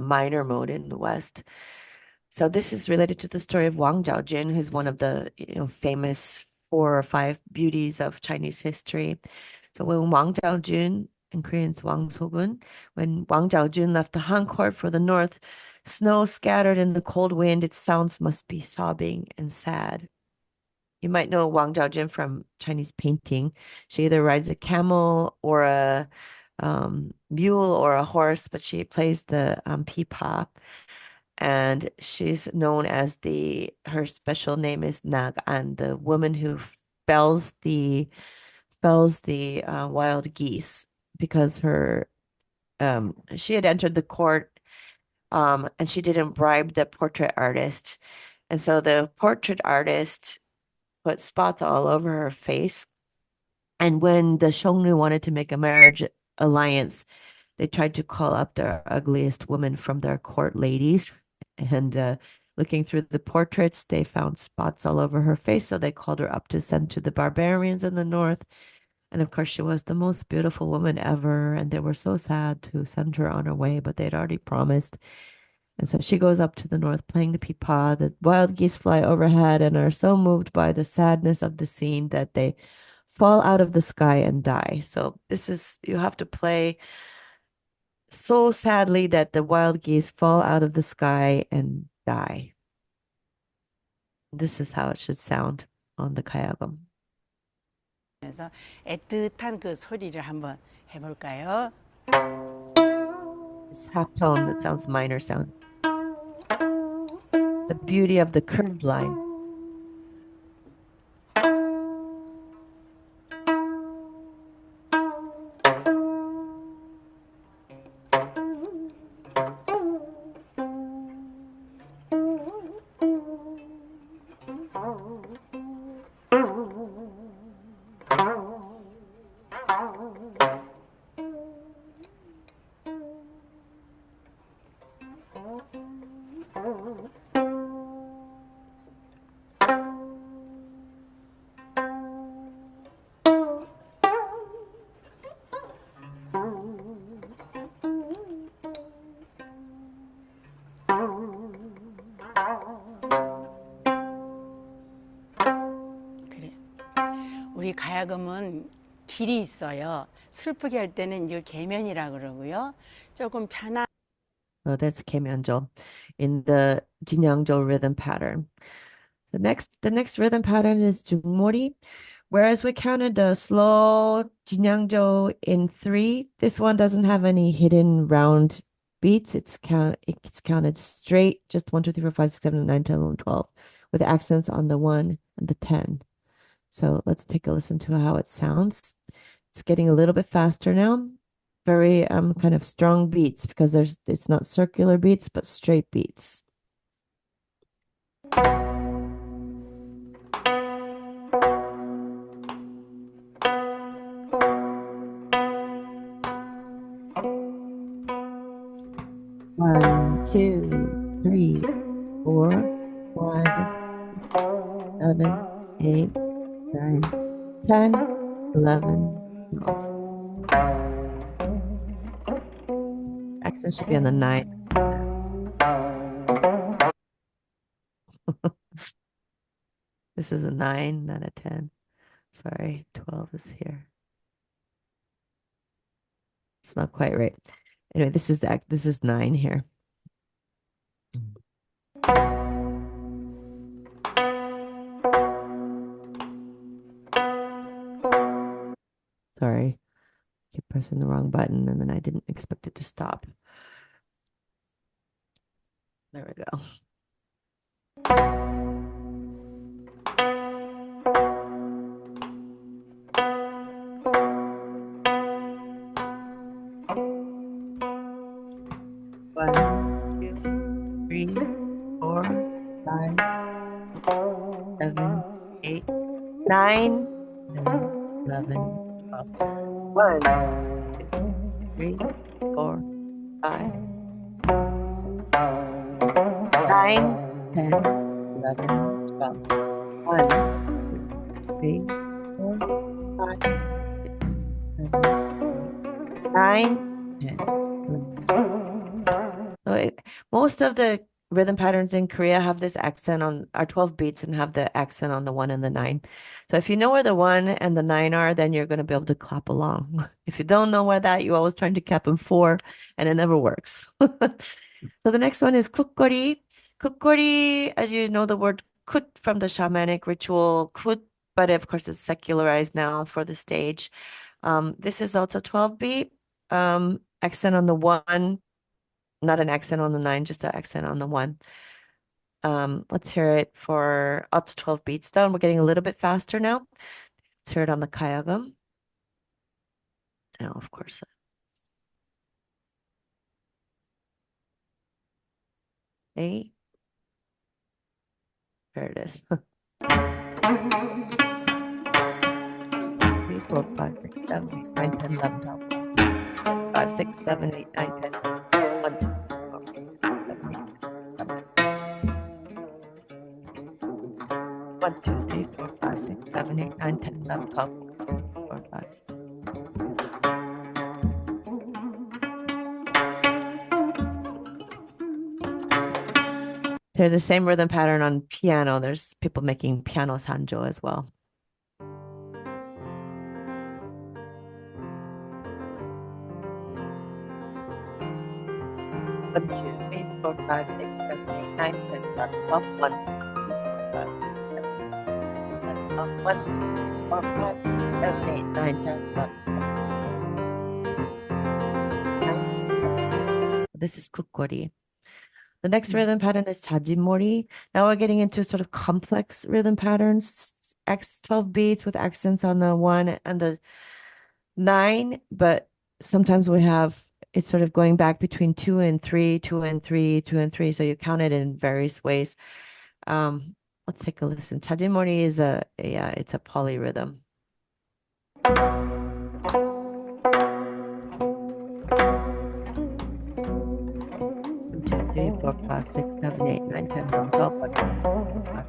minor mode in the West. So this is related to the story of Wang Zhaojun, who's one of the famous 4 or 5 beauties of Chinese history. So when Wang Zhaojun, in Korean it's Wang Sogun, when Wang Zhaojun left the Han court for the north, snow scattered in the cold wind, its sounds must be sobbing and sad. You might know Wang Zhaojun from Chinese painting. She either rides a camel or a mule or a horse, but she plays the pipa, and she's known as her special name is Nag, and the woman who fells the wild geese, because she had entered the court and she didn't bribe the portrait artist, and so the portrait artist put spots all over her face. And when the Shongnu wanted to make a marriage alliance, they tried to call up the ugliest women from their court ladies. And looking through the portraits, they found spots all over her face. So they called her up to send to the barbarians in the north. And of course, she was the most beautiful woman ever. And they were so sad to send her on her way, but they'd already promised. And so she goes up to the north playing the pipa. The wild geese fly overhead and are so moved by the sadness of the scene that they fall out of the sky and die. So you have to play so sadly that the wild geese fall out of the sky and die. This is how it should sound on the Gayageum. 그래서 애틋한 그 소리를 한번 해볼까요? It's half tone that sounds minor sound. The beauty of the curved line. 그래. 우리 가야금은 길이 있어요. 슬프게 할 때는 이걸 계면이라 그러고요. 조금 편한 Oh, that's Keimyeonjo. in the Jinyangjo rhythm pattern. The next rhythm pattern is Jungmori. Whereas we counted the slow Jinyangjo in 3, this one doesn't have any hidden round beats. It's counted straight, just 1, 2, 3, 4, 5, 6, 7, 8, 9, 10, 11, 12, with accents on the 1 and the 10. So let's take a listen to how it sounds. It's getting a little bit faster now. Very kind of strong beats because it's not circular beats, but straight beats. One, two, three, 4, 5, 7, 8, 9, 10, 11, 12. Accent should be on the 9. This is a 9, not a 10. Sorry, 12 is here. It's not quite right. Anyway, this is 9 here. Sorry, keep pressing the wrong button and then I didn't expect it to stop. There we go. One, 2, 3, 4, 5, 7, 8, 9, 10, 11, 12. 1, 2, 3, 4, 5, 9, 10, 11, 12. 1, 2, 3, 4, 5, 6, 7, 8, 9, 10, 11. So most of the rhythm patterns in Korea have this accent on our 12 beats and have the accent on the 1 and the 9. So if you know where the 1 and the 9 are, then you're going to be able to clap along. If you don't know where that, you're always trying to clap in 4 and it never works. So the next one is kukgori. Kukgori, as you know, the word kut from the shamanic ritual kut, but of course it's secularized now for the stage. This is also 12 beat, accent on the 1, not an accent on the 9, just an accent on the 1. Let's hear it for up to 12 beats down. We're getting a little bit faster now. Let's hear it on the Gayageum. Now, of course. A. There it is. 3, 4, 5, 6, 7, 8, 9, 10, 11, 12. 5, 6, 7, 8, 9, 10. 1, 2, 3, 4, 5, 7, 8, 7. 1, 2, 3, 4, 5, 6, 7, 8, 9, 10, 11, 12. 4, 5. They're the same rhythm pattern on piano. There's people making piano sanjo as well. 1, 2, 3, 4, 5, 6, 7, 8, 9, 10, 11, 12. 1, 2, 3, 4, 5, 6, 7, 8, 9, 10, 11, 12. 1, 2, 3, 4, 5, 6, 7, 8, 9, 10, 11, 12. This is kukgori. The next rhythm pattern is jajimori. Now we're getting into sort of complex rhythm patterns. 12 beats with accents on the 1 and the 9, but sometimes we have it's sort of going back between 2 and 3, 2 and 3, 2 and 3. So you count it in various ways. Let's take a listen. Jajimori is it's a polyrhythm. 3, 4, 5, 6, 7, 8, 9, 10, 11, 12, 1, 2, 3, 4, 5, 6, 7, 8, 9, 10, 11, 12, 1, 2, 3, 4, 5, 6, 7, 8.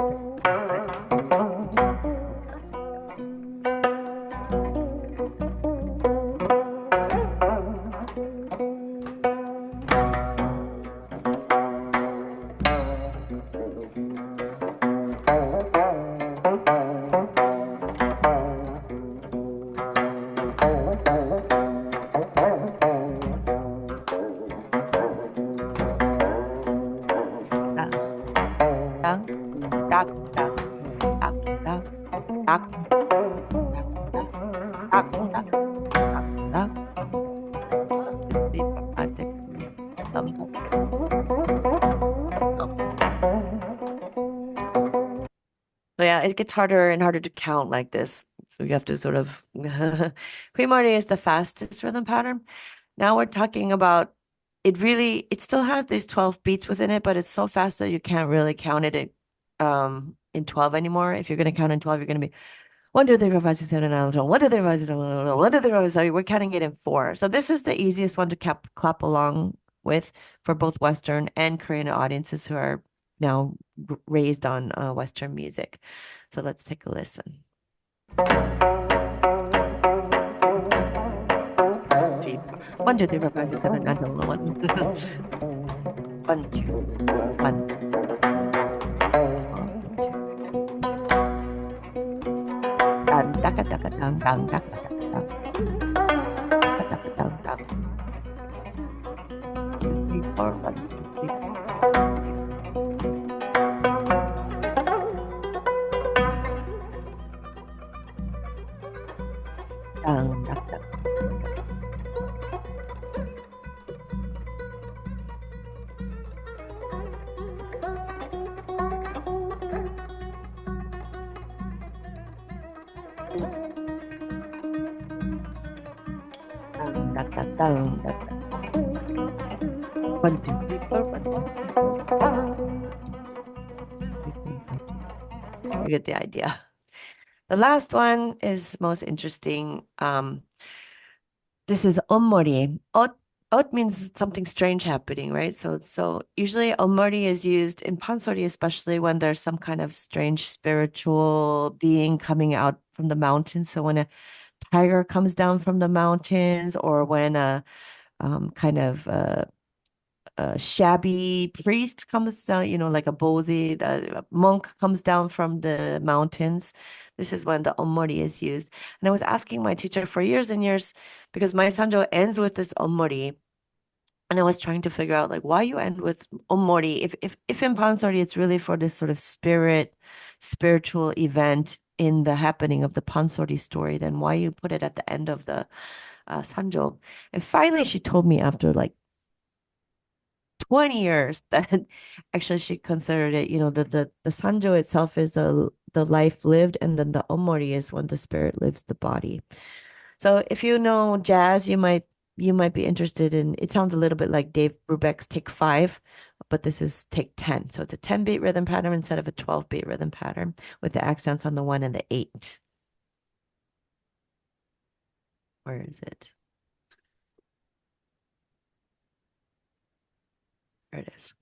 쿵당, 쿵딱, 쿵딱, 쿵딱, 쿵딱, 딱, 딱, 쿵딱, 딱, 쿵딱. 1, 2, 3, 4, 5, 6, 7, 8. Thumbs up. So yeah, it gets harder and harder to count like this. So you have to sort of Primary is the fastest rhythm pattern. Now we're talking about it still has these 12 beats within it, but it's so fast that you can't really count it in 12 anymore. If you're gonna count in 12, you're gonna be 1, 2, 3, 4, 5, 6, 7, 8, 9, 10, 1, 2, 3, 4, 5, 6, 7, 8, 9, 1, 2, 3, 4, 5, 6, 7, 8. We're counting it in 4. So this is the easiest one to clap along with for both Western and Korean audiences who are now raised on Western music. So let's take a listen. 3, 4. 1, 2, 3, 4, 5, 6, 7, 8, 9, 10, 11. 1, 2, 4, 1. Dang, taka, taka, dang, dang, taka, taka, dang. Taka, taka, dang, dang. 2, 3, 4, 1, 2, 3, 4. Dang, dang, dang. Dang, dang, dang, dang, dang, dang. 1, 2, 3, 4, 1, 2, 3, 4. You get the idea. The last one is most interesting. This is onmori. Ot means something strange happening, right? So usually onmori is used in pansori, especially when there's some kind of strange spiritual being coming out from the mountains. So when a tiger comes down from the mountains, or when a kind of a shabby priest comes down, like a bozi, a monk comes down from the mountains. This is when the onmori is used. And I was asking my teacher for years and years, because my sanjo ends with this onmori. And I was trying to figure out why you end with onmori. If in pansori it's really for this sort of spiritual event in the happening of the pansori story, then why you put it at the end of the sanjo? And finally she told me, after 20 years, that actually she considered it, the sanjo itself is the life lived, and then the omori is when the spirit lives the body. So if you know jazz, you might be interested in, it sounds a little bit like Dave Brubeck's Take 5, but this is Take 10. So it's a 10-beat rhythm pattern instead of a 12-beat rhythm pattern, with the accents on the 1 and the 8. Where is it? There it is.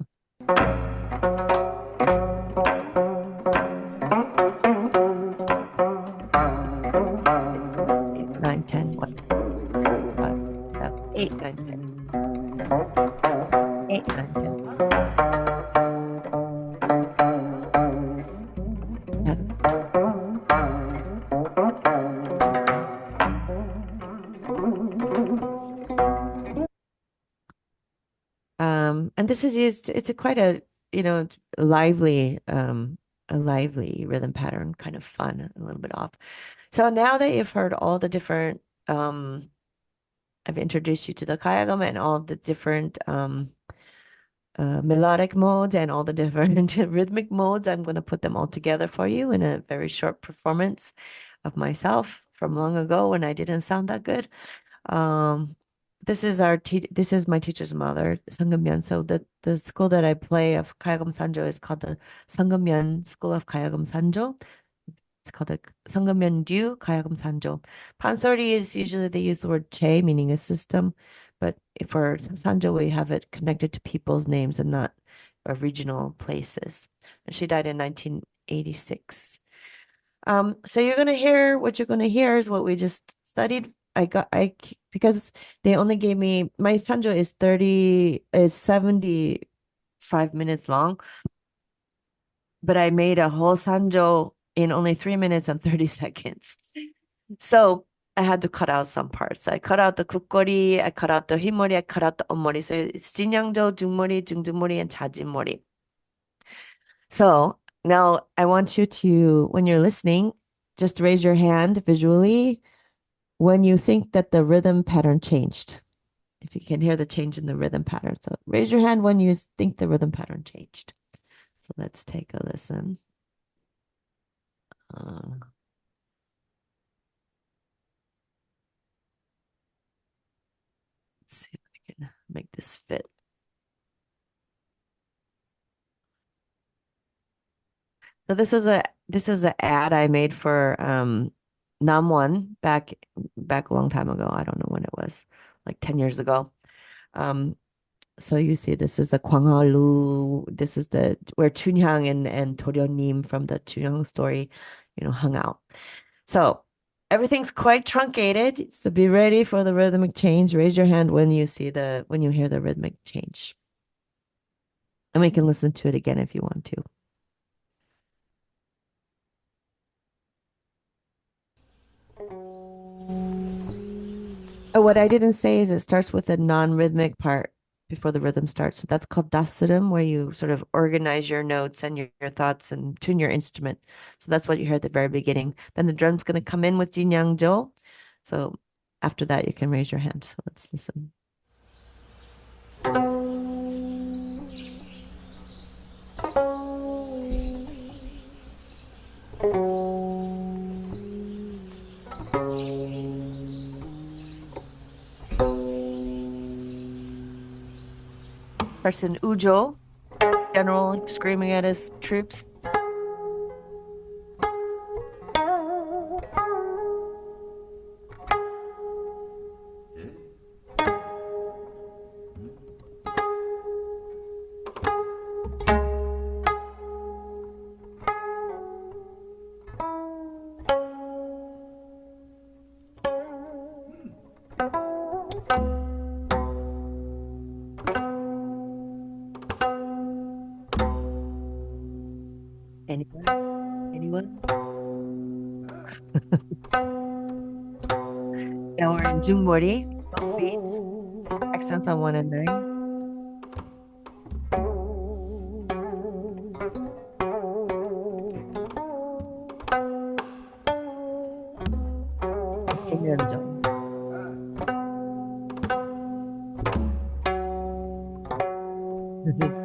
9, 10, 1, 5, 6, 7, 8, 9, 10. 8, 9, 10. 11. And this is used, it's quite a, lively, a lively rhythm pattern, kind of fun, a little bit off. So now that you've heard all the different, I've introduced you to the Gayageum and all the different melodic modes and all the different rhythmic modes, I'm going to put them all together for you in a very short performance of myself from long ago when I didn't sound that good. This is my teacher's mother, Sangam. So the school that I play of Gayageum Sanjo is called the Sangam School of Gayageum Sanjo. It's called the Sangam Ryu Gayageum Sanjo. Pansori is usually they use the word che, meaning a system, but for Sanjo we have it connected to people's names and not regional places. And she died in 1986. So you're gonna hear what you're gonna hear is what we just studied. Because they only gave me, my sanjo is 75 minutes long, but I made a whole sanjo in only 3 minutes and 30 seconds. So I had to cut out some parts. I cut out the kukori, I cut out the himori, I cut out the onmori. So it's jinnyangjo, jungmori, jungjungmori, and chajinmori. So now I want you to, when you're listening, just raise your hand visually when you think that the rhythm pattern changed. If you can hear the change in the rhythm pattern. So raise your hand when you think the rhythm pattern changed. So let's take a listen. Let's see if I can make this fit. So this is an ad I made for Namwon back a long time ago. I don't know when it was, like 10 years ago. So you see, this is the Kwanghalu. This is the where Chunhyang and Toryeonim from the Chunhyang story, hung out. So everything's quite truncated. So be ready for the rhythmic change. Raise your hand when you hear the rhythmic change. And we can listen to it again if you want to. Oh, what I didn't say is it starts with a non-rhythmic part before the rhythm starts. So that's called dasurim, where you sort of organize your notes and your thoughts and tune your instrument. So that's what you hear at the very beginning. Then the drum's going to come in with jinnyangjo. So after that, you can raise your hand. So let's listen. Person Ujo, general screaming at his troops. Anyone? Anyone? Now we're in Jungmori, both beats, accents on 1 and 9. 대면정.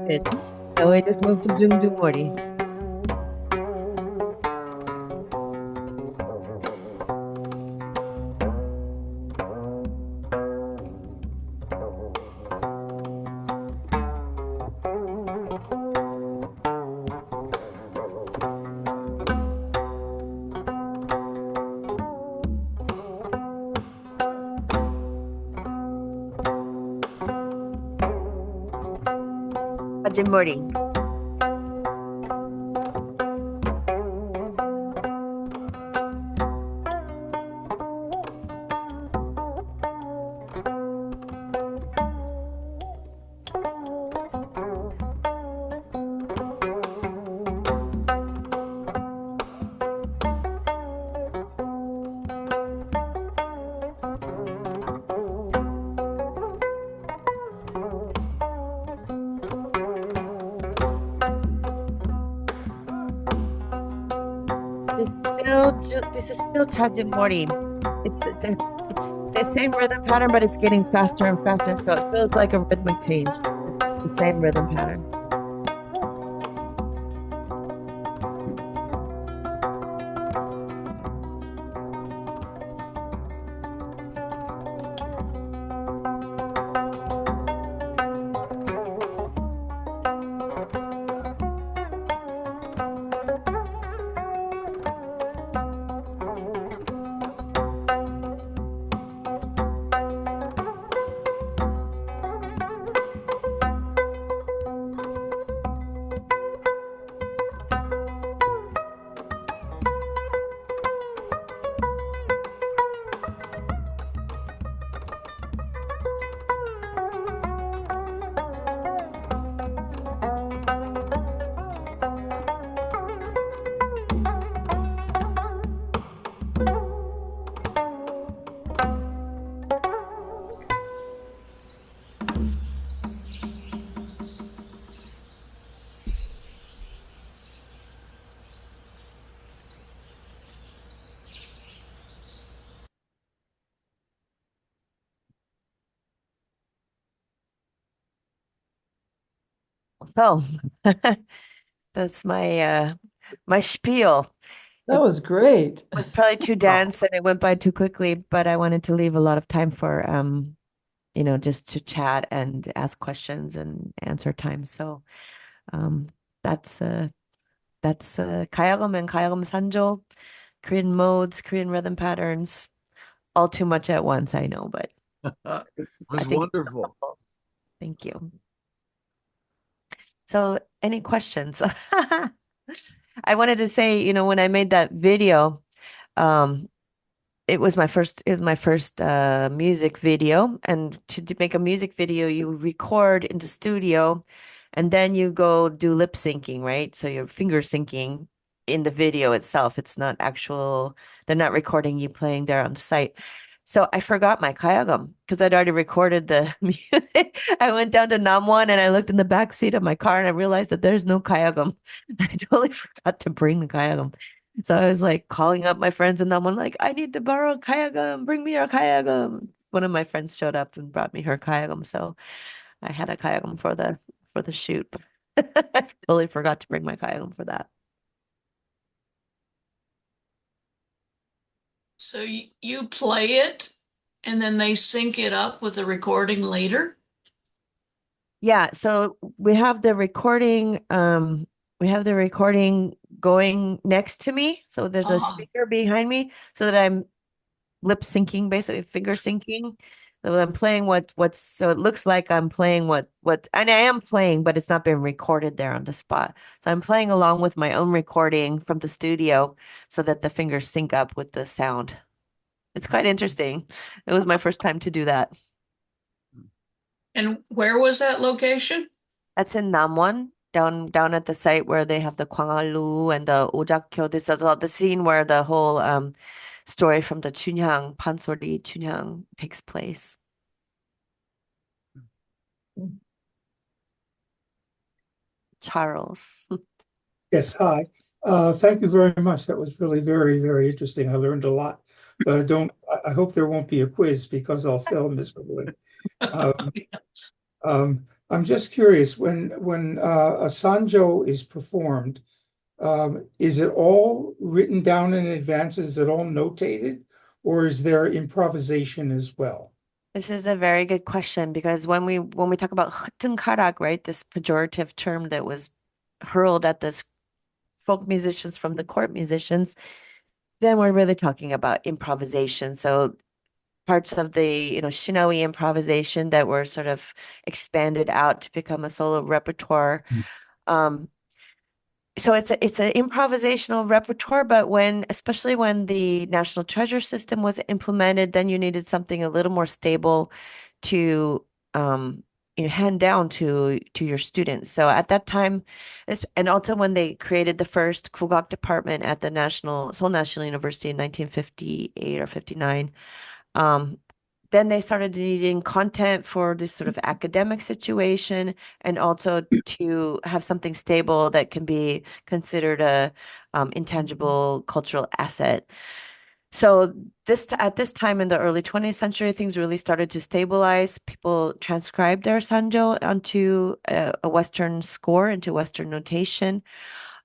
Good. Now we just moved to Jungmori. Hajimori. This is still Chajimori. It's the same rhythm pattern, but it's getting faster and faster. So it feels like a rhythmic change. It's the same rhythm pattern. So that's my spiel. That was great. Was probably too Wow. dense and it went by too quickly, but I wanted to leave a lot of time for just to chat and ask questions and answer time. So um that's Gayageum and Gayageum Sanjo, Korean modes, Korean rhythm patterns, all too much at once, I know, but It I was think it's wonderful. helpful. Thank you. So any questions? I wanted to say, when I made that video, um, it was my first music video. And to make a music video, you record in the studio and then you go do lip syncing, right? So you're finger syncing in the video itself. It's not actual, they're not recording you playing there on the site. So I forgot my Gayageum because I'd already recorded the music. I went down to Namwon and I looked in the back seat of my car and I realized that there's no Gayageum. I totally forgot to bring the Gayageum. So I was like calling up my friends and I'm like, I need to borrow a Gayageum. Bring me your Gayageum. One of my friends showed up and brought me her Gayageum. So I had a Gayageum for the shoot. I totally forgot to bring my Gayageum for that. So you play it and then they sync it up with the recording later? Yeah, so we have the recording going next to me. So there's a Oh, speaker behind me so that I'm lip syncing, basically finger syncing. So I'm playing so it looks like I'm playing and I am playing, but it's not been recorded there on the spot. So I'm playing along with my own recording from the studio so that the fingers sync up with the sound. It's quite interesting. It was my first time to do that. and where was that location? That's in Namwon, down at the site where they have the Gwangaloo and the Ojakyo. This is all the scene where the whole story from the Chunhyang, Pansori Chunhyang takes place. Charles. Yes, hi. Thank you very much. That was really very, very interesting. I learned a lot. I hope there won't be a quiz because I'll fail miserably. Um, I'm just curious, when a Sanjo is performed, is it all written down in advance? Is it all notated, or is there improvisation as well? This is a very good question because when we talk about hutungkarak, right, this pejorative term that was hurled at this folk musicians from the court musicians, then we're really talking about improvisation. So parts of the, Shinawi improvisation that were sort of expanded out to become a solo repertoire. Um, so it's an improvisational repertoire, but especially when the National Treasure System was implemented, then you needed something a little more stable to hand down to your students. So at that time, and also when they created the first Kugak department at the Seoul National University in 1958 or 59, then they started needing content for this sort of academic situation and also to have something stable that can be considered a intangible cultural asset. So at this time in the early 20th century, things really started to stabilize. People transcribed their sanjo onto a Western score, into Western notation.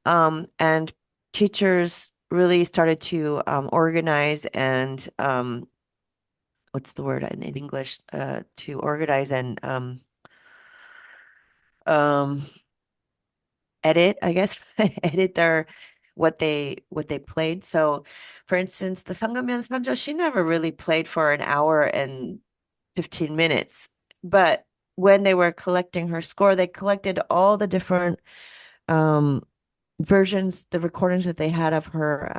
And teachers really started to organize and what's the word in English? To organize and um, edit, I guess, edit what they played. So, for instance, the Sangam Sanjo, she never really played for an hour and 15 minutes. But when they were collecting her score, they collected all the different um versions, the recordings that they had of her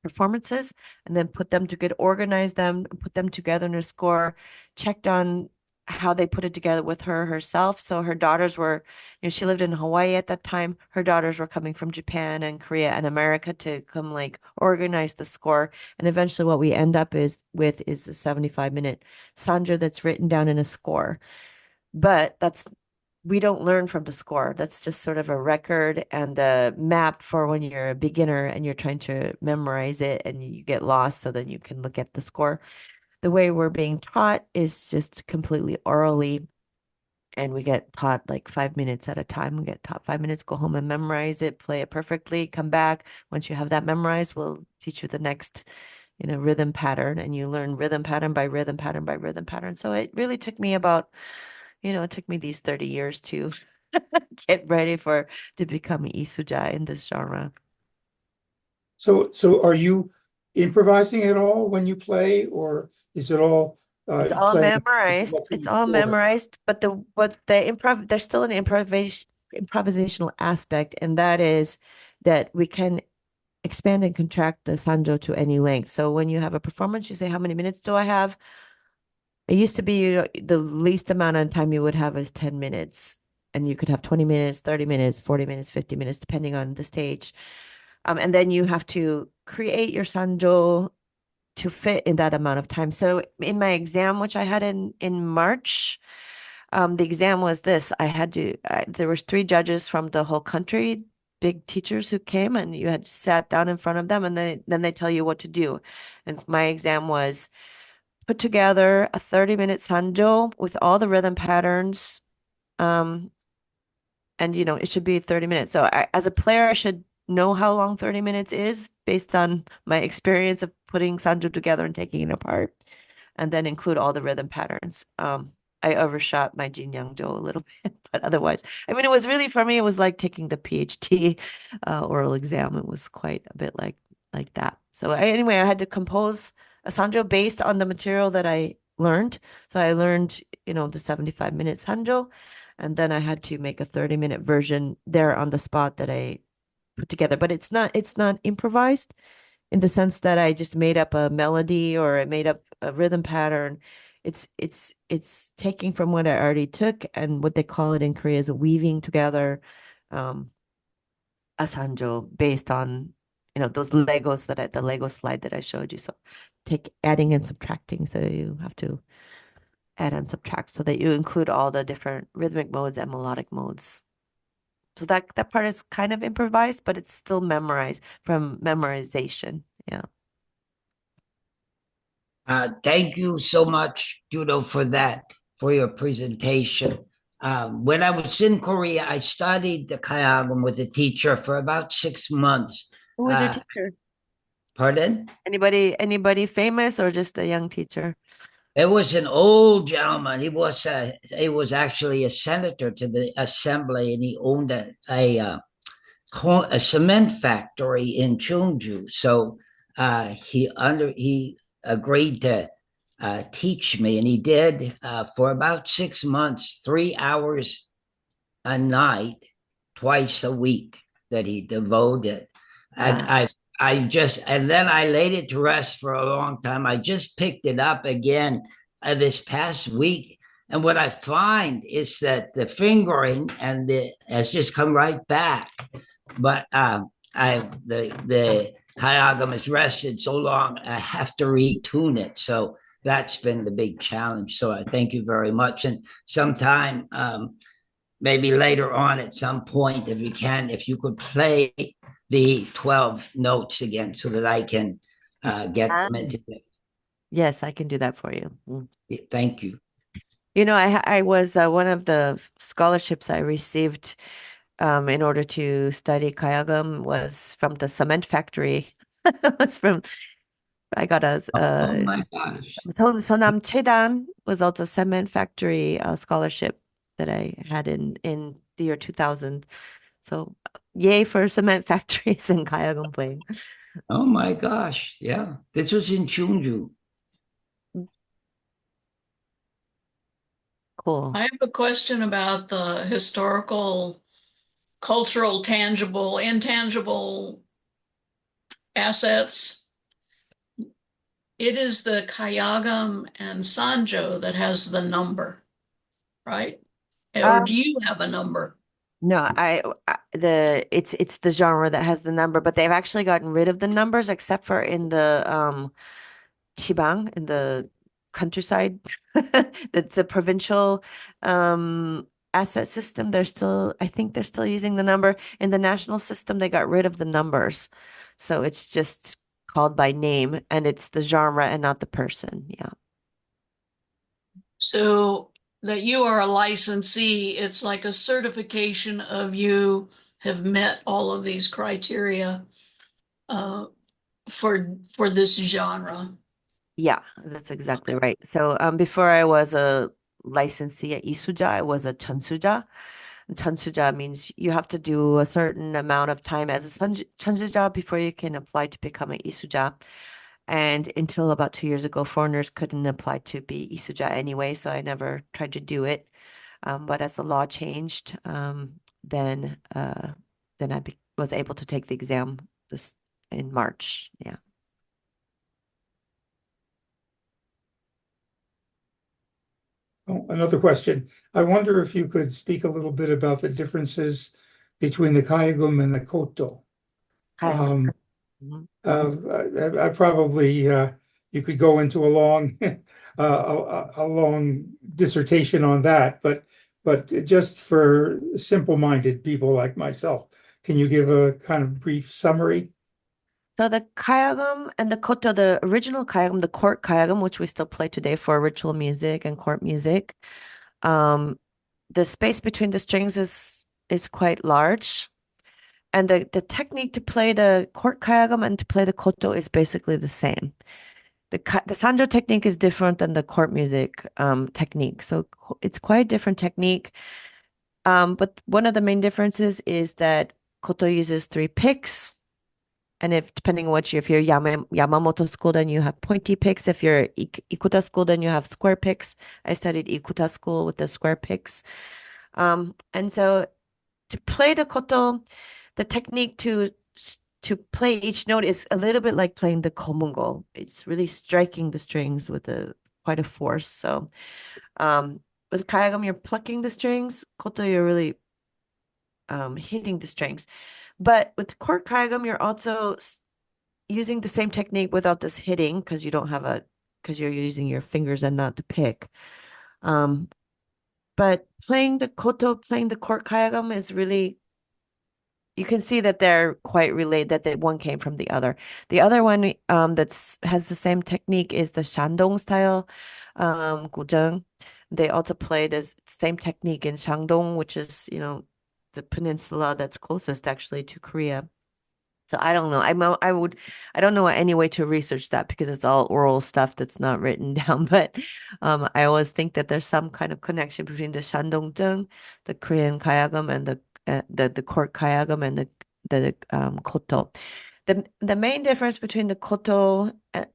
performances, and then put them to get organize them, put them together in a score, checked on how they put it together with her herself. So her daughters were, she lived in Hawaii at that time. Her daughters were coming from Japan and Korea and America to come like organize the score. And eventually what we end up is a 75-minute Sanjo that's written down in a score. But we don't learn from the score. That's just sort of a record and a map for when you're a beginner and you're trying to memorize it and you get lost so then you can look at the score. The way we're being taught is just completely orally. and we get taught like 5 minutes at a time. We get taught 5 minutes, go home and memorize it, play it perfectly, come back. Once you have that memorized, we'll teach you the next, rhythm pattern, and you learn rhythm pattern by rhythm pattern by rhythm pattern. So it really took me about, it took me these 30 years to get ready to become Isuja in this genre. So are you improvising at all when you play, or is it all It's all playing memorized. what It's you all score? memorized, but there's still an improvisational aspect, and that is that we can expand and contract the Sanjo to any length. So when you have a performance, you say, how many minutes do I have? It used to be the least amount of time you would have is 10 minutes. And you could have 20 minutes, 30 minutes, 40 minutes, 50 minutes, depending on the stage. And then you have to create your Sanjo to fit in that amount of time. So in my exam, which I had in March, the exam was this. There was 3 judges from the whole country, big teachers who came, and you had sat down in front of them, and then they tell you what to do. And my exam was put together a 30-minute sanjo with all the rhythm patterns. Um, and it should be 30 minutes. So as a player, I should know how long 30 minutes is based on my experience of putting sanjo together and taking it apart, and then include all the rhythm patterns. I overshot my Jin Yang Jo a little bit, but otherwise, I mean, it was really, for me, it was like taking the PhD oral exam. It was quite a bit like that. So anyway, I had to compose a sanjo based on the material that I learned. So I learned, the 75-minute sanjo, and then I had to make a 30-minute version there on the spot that I put together. But it's not improvised in the sense that I just made up a melody or I made up a rhythm pattern. It's taking from what I already took, and what they call it in Korea is weaving together um a sanjo based on those Legos the Lego slide that I showed you. So take adding and subtracting. So you have to add and subtract so that you include all the different rhythmic modes and melodic modes. So that part is kind of improvised, but it's still memorized from memorization. Yeah. Thank you so much, Judo, for your presentation. When I was in Korea, I studied the Gayageum with a teacher for about 6 months. Who was your teacher? Pardon? Anybody famous or just a young teacher? It was an old gentleman. He was actually a senator to the assembly, and he owned a cement factory in Chungju. So he agreed to teach me, and he did for about 6 months, 3 hours a night, twice a week that he devoted. And Wow. and then I laid it to rest for a long time. I just picked it up again this past week. And what I find is that the fingering has just come right back. But the Gayageum has rested so long, I have to retune it. So that's been the big challenge. So I thank you very much. And sometime, maybe later on at some point, if you could play the 12 notes again so that I can get them into it. Yes, I can do that for you. Thank you. I was one of the scholarships I received in order to study Gayageum was from the cement factory. I got Oh my gosh. Sonam Chedan was also cement factory scholarship that I had in the year 2000. So yay for cement factories and Gayageum playing. Oh my gosh. Yeah. This was in Chungju. Cool. I have a question about the historical, cultural, tangible, intangible assets. It is the Gayageum and Sanjo that has the number, right? Or do you have a number? No, it's the genre that has the number, but they've actually gotten rid of the numbers except for in the Chibang, in the countryside. That's a provincial asset system. I think they're still using the number. In the national system, they got rid of the numbers. So it's just called by name, and it's the genre and not the person. Yeah. So that you are a licensee. It's like a certification of you have met all of these criteria uh, for this genre. Yeah, that's exactly right. So before I was a licensee at Isuja, I was a Chansuja. Chansuja means you have to do a certain amount of time as a Chansuja before you can apply to become an Isuja. And until about 2 years ago, foreigners couldn't apply to be Isuja anyway, so I never tried to do it. But as the law changed, then I was able to take the exam this in March. Yeah. Oh, another question. I wonder if you could speak a little bit about the differences between the Gayageum and the Koto. Hi. Um, Mhm. I probably you could go into a long a long dissertation on that, but just for simple-minded people like myself, can you give a kind of brief summary? So the Gayageum and the Koto, the original Gayageum, the court Gayageum, which we still play today for ritual music and court music, um, the space between the strings is quite large. And the technique to play the court Gayageum and to play the Koto is basically the same. The Sanjo technique is different than the court music technique. So it's quite a different technique. But one of the main differences is that Koto uses three picks. And if depending on if you're Yamamoto school, then you have pointy picks. If you're Ikuta school, then you have square picks. I studied Ikuta school with the square picks. And so to play the koto, the technique to play each note is a little bit like playing the komungo. It's really striking the strings with quite a force. So with Gayageum, you're plucking the strings. Koto, you're really hitting the strings. But with court Gayageum, you're also using the same technique without this hitting because because you're using your fingers and not the pick. But playing the koto, playing the court Gayageum is really, you can see that they're quite related, that one came from the other. The other one that's has the same technique is the Shandong style guzheng. They also play this same technique in Shandong, which is, the peninsula that's closest actually to Korea. So I don't know. I don't know any way to research that because it's all oral stuff that's not written down. But I always think that there's some kind of connection between the Shandongjeong, the Korean Gayageum, and the court Gayageum and the koto. The main difference between the koto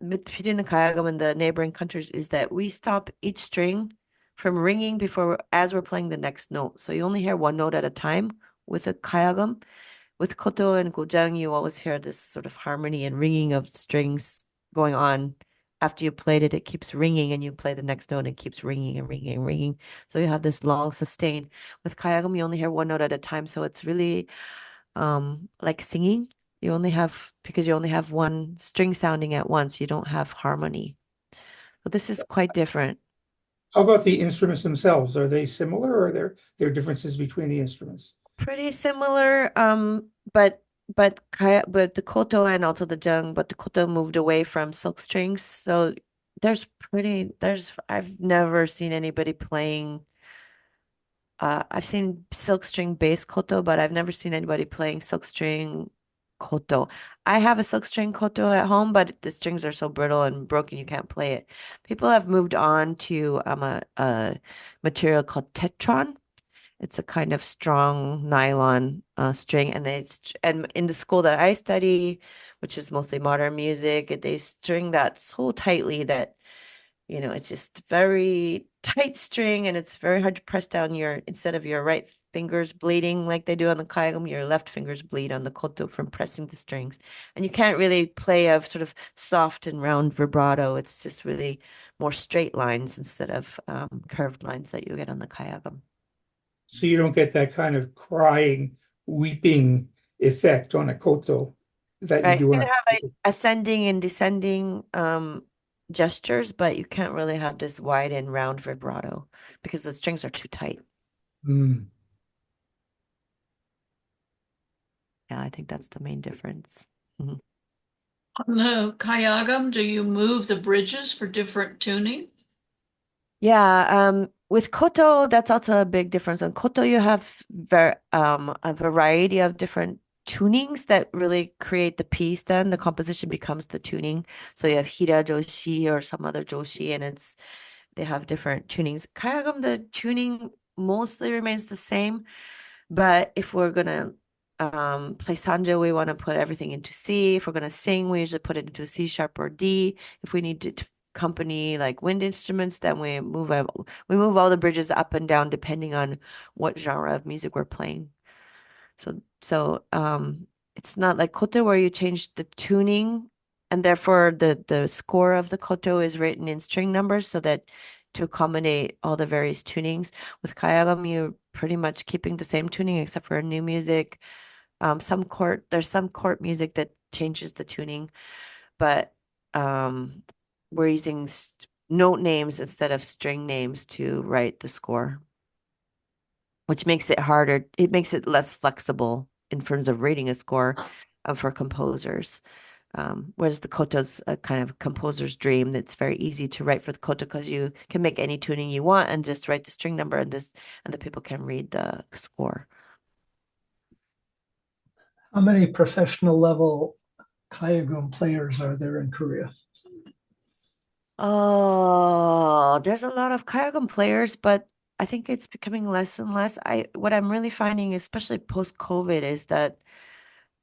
between the Gayageum and the neighboring countries is that we stop each string from ringing as we're playing the next note. So you only hear one note at a time with a Gayageum. With koto and guzheng, you always hear this sort of harmony and ringing of strings going on. After you played it, it keeps ringing, and you play the next note, and it keeps ringing and ringing and ringing. So you have this long sustain. With Gayageum, you only hear one note at a time, so it's really like singing. Because you only have one string sounding at once, you don't have harmony. So this is quite different. How about the instruments themselves? Are they similar, or are there differences between the instruments? Pretty similar, but the koto and also the jung, but the koto moved away from silk strings. So I've never seen anybody playing. I've seen silk string bass koto, but I've never seen anybody playing silk string koto. I have a silk string koto at home, but the strings are so brittle and broken you can't play it. People have moved on to a material called tetron. It's a kind of strong nylon string, and in the school that I study, which is mostly modern music, they string that so tightly that it's just very tight string, and it's very hard to press down instead of your right fingers bleeding like they do on the Gayageum, your left fingers bleed on the koto from pressing the strings, and you can't really play a sort of soft and round vibrato. It's just really more straight lines instead of curved lines that you get on the Gayageum. So you don't get that kind of crying, weeping effect on a koto that you Right. do You on can a. have like ascending and descending gestures, but you can't really have this wide and round vibrato because the strings are too tight. Mm. Yeah, I think that's the main difference. Mhm. On the Gayageum, do you move the bridges for different tuning? Yeah, with koto, that's also a big difference. On koto, you have a variety of different tunings that really create the piece. Then the composition becomes the tuning. So you have hira joshi or some other joshi, and they have different tunings. Kayagum, the tuning mostly remains the same, but if we're gonna play Sanjo, we want to put everything into C. If we're gonna sing, we usually put it into a C sharp or D. If we need to accompany like wind instruments, then we move all the bridges up and down depending on what genre of music we're playing. So it's not like koto where you change the tuning and therefore the score of the koto is written in string numbers so that to accommodate all the various tunings. With Kayagam, you're pretty much keeping the same tuning except for new music. There's some court music that changes the tuning, but um, we're using note names instead of string names to write the score, which makes it harder. It makes it less flexible in terms of rating a score for composers. Whereas the koto's a kind of composer's dream. It's very easy to write for the koto because you can make any tuning you want and just write the string number and the people can read the score. How many professional level Gayageum players are there in Korea? Oh, there's a lot of Kayagum players, but I think it's becoming less and less. What I'm really finding, especially post-COVID, is that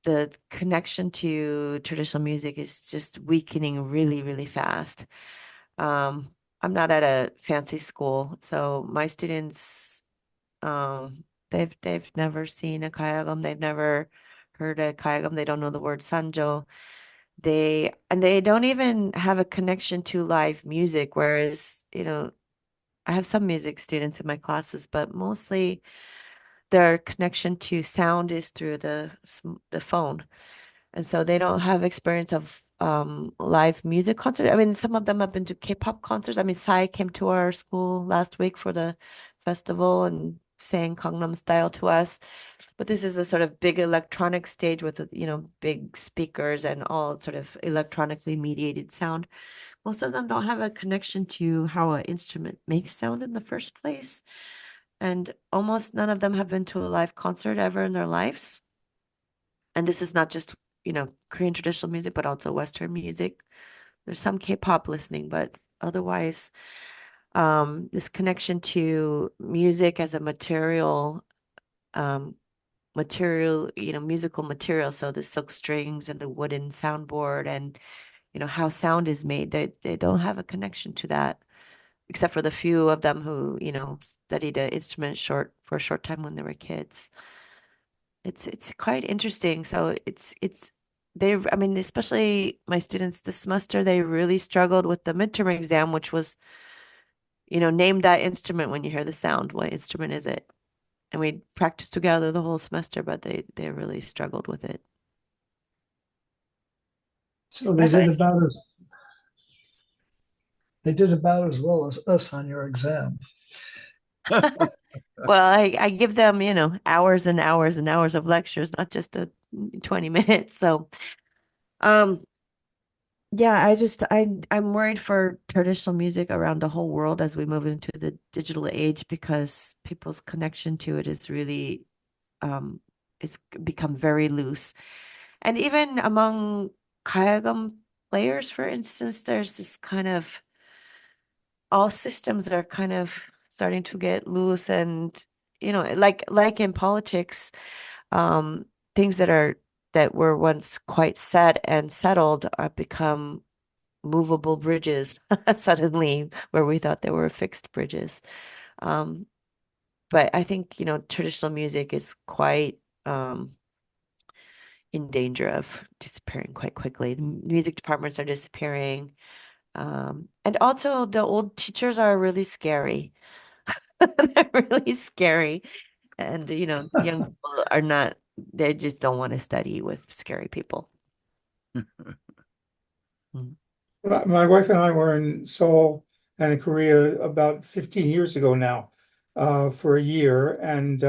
the connection to traditional music is just weakening really, really fast. I'm not at a fancy school, so my students, they've never seen a Kayagum, they've never heard a Kayagum, they don't know the word Sanjo. They don't even have a connection to live music, whereas, I have some music students in my classes, but mostly their connection to sound is through the phone. And so they don't have experience of live music concert. I mean, some of them have been to K-pop concerts. I mean, Sai came to our school last week for the festival and sang Gangnam Style to us. But this is a sort of big electronic stage with, big speakers and all sort of electronically mediated sound. Most of them don't have a connection to how an instrument makes sound in the first place. And almost none of them have been to a live concert ever in their lives. And this is not just, Korean traditional music, but also Western music. There's some K-pop listening, but otherwise, this connection to music as a um, musical material. So the silk strings and the wooden soundboard and, how sound is made. They don't have a connection to that, except for the few of them who, studied the instrument for a short time when they were kids. It's quite interesting. So I mean, especially my students this semester, they really struggled with the midterm exam, which was, name that instrument when you hear the sound. What instrument is it? And we practiced together the whole semester, but they really struggled with it. So they did about as well as us on your exam. Well, I give them, hours and hours and hours of lectures, not just a 20 minutes. So, um, yeah, I'm worried for traditional music around the whole world as we move into the digital age because people's connection to it is really it's become very loose. And even among Kayagum players, for instance, there's this kind of all systems are kind of starting to get loose and like in politics, um things that were once quite set and settled are become movable bridges suddenly where we thought they were fixed bridges. Um, but I think, traditional music is quite in danger of disappearing quite quickly. The music departments are disappearing. And also the old teachers are really scary. They're really scary. And, young people are not, they just don't want to study with scary people. Mm. My wife and I were in Seoul and in Korea about 15 years ago now, for a year, and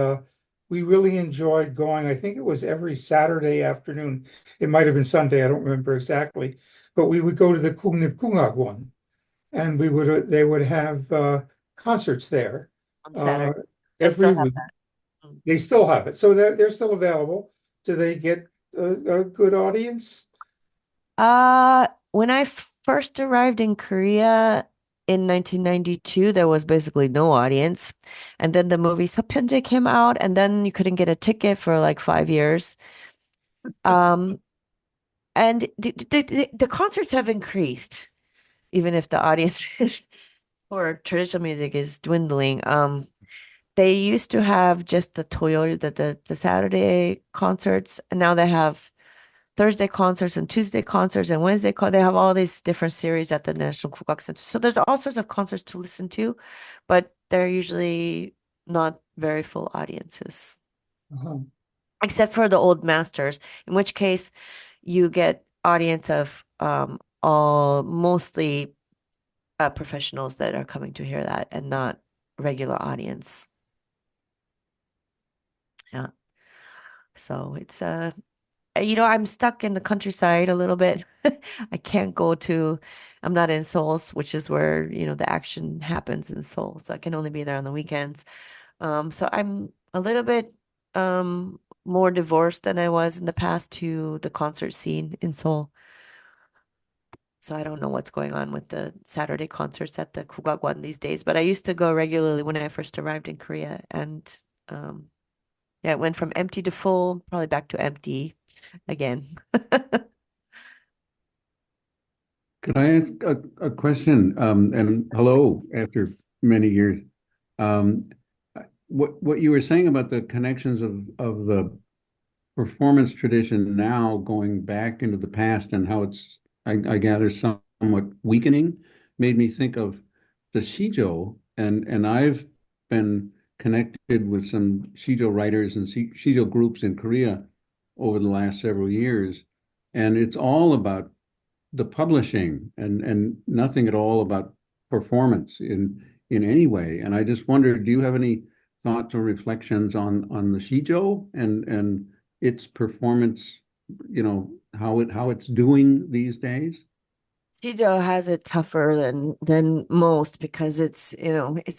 we really enjoyed going. I think it was every Saturday afternoon. It might have been Sunday, I don't remember exactly, but we would go to the Kungnip Kungagwon, and they would have concerts there on uh, Saturday. They still every have week. that. Mm. They still have it, so they're still available. Do they get a good audience? When I first arrived in Korea in 1992, there was basically no audience. And then the movie Seopyeonjae came out, and then you couldn't get a ticket for like 5 years. Um, and the concerts have increased, even if the audience is for traditional music is dwindling. They used to have just the Toyol, the Saturday concerts, and now they have Thursday concerts and Tuesday concerts and Wednesday they have all these different series at the National Kugak Center. So there's all sorts of concerts to listen to, but they're usually not very full audiences, Uh-huh. except for the old masters, in which case you get audience of all mostly professionals that are coming to hear that and not regular audience. Yeah. So it's I'm stuck in the countryside a little bit. I can't go to, I'm not in Seoul, which is where, the action happens in Seoul. So I can only be there on the weekends. So I'm a little bit more divorced than I was in the past to the concert scene in Seoul. So I don't know what's going on with the Saturday concerts at the Kugagwan these days, but I used to go regularly when I first arrived in Korea. And um, yeah, it went from empty to full, probably back to empty again. Could I ask a question? And hello, after many years. Um, what you were saying about the connections of the performance tradition now going back into the past and how it's, I gather, somewhat weakening, made me think of the Shijo, and I've been connected with some Shijo writers and Shijo groups in Korea over the last several years, and it's all about the publishing and nothing at all about performance in any way. And I just wondered, do you have any thoughts or reflections on the Shijo and its performance, how it's doing these days? Chijo has it tougher than most because it's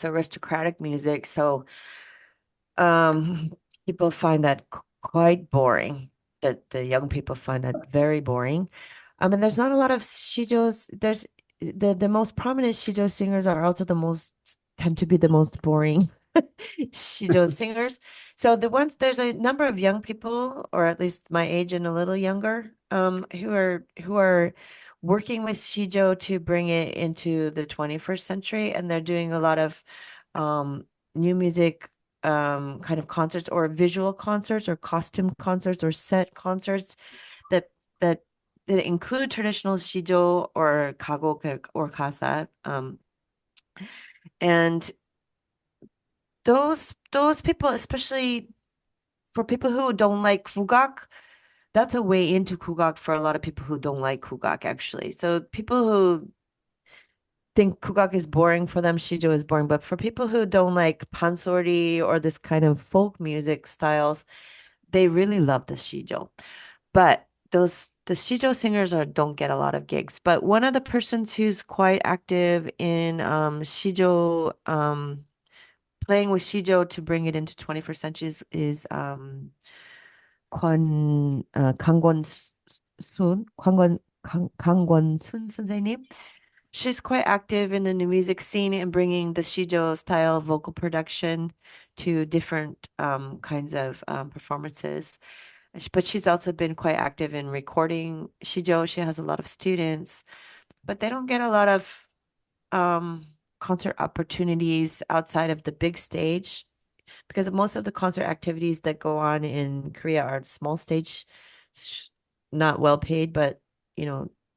aristocratic music. So um people find that quite boring. That the young people find that very boring. And there's not a lot of Shijos. There's the most prominent Shijo singers are also tend to be the most boring Shijo singers. So there's a number of young people, or at least my age and a little younger, who are working with Shijo to bring it into the 21st century, and they're doing a lot of new music kind of concerts or visual concerts or costume concerts or set concerts that that that include traditional Shijo or Kagok or Kasa. And those people, especially for people who don't like Kugak, that's a way into Kugak for a lot of people who don't like Kugak, actually. So people who think Kugak is boring for them, Shijo is boring. But for people who don't like pansori or this kind of folk music styles, they really love the Shijo. But the Shijo singers don't get a lot of gigs. But one of the persons who's quite active in Shijo playing with Shijo to bring it into 21st century is 강권 순 강권순 선생님. She's quite active in the new music scene and bringing the Shijo style vocal production to different kinds of performances. But she's also been quite active in recording Shijo. She has a lot of students, but they don't get a lot of um, concert opportunities outside of the big stage because most of the concert activities that go on in Korea are small stage, not well paid, but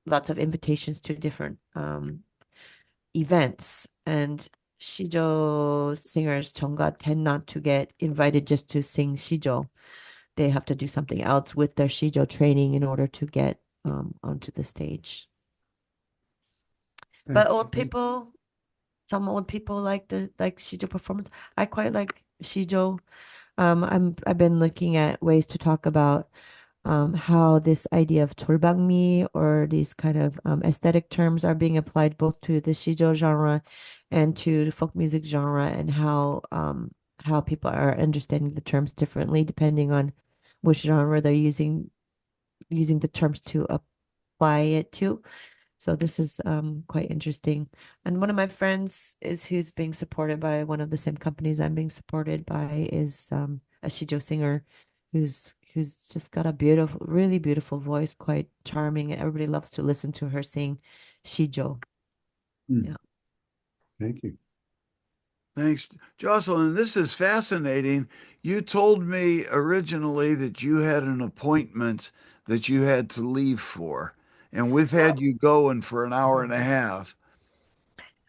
lots of invitations to different events. And Shijo singers Chonga tend not to get invited just to sing Shijo. They have to do something else with their Shijo training in order to get onto the stage. But some old people like Shijo performance. I quite like Shijo. I've been looking at ways to talk about how this idea of 돌방미 or these kind of aesthetic terms are being applied both to the shijo genre and to the folk music genre, and how people are understanding the terms differently depending on which genre they're using the terms to apply it to. So this is quite interesting. And one of my friends is who's being supported by one of the same companies I'm being supported by is a shijo singer who's just got a beautiful, really beautiful voice, quite charming. Everybody loves to listen to her sing shijo. Yeah. Thank you. Thanks, Jocelyn. This is fascinating. You told me originally that you had an appointment that you had to leave for, and we've had you going for an hour and a half.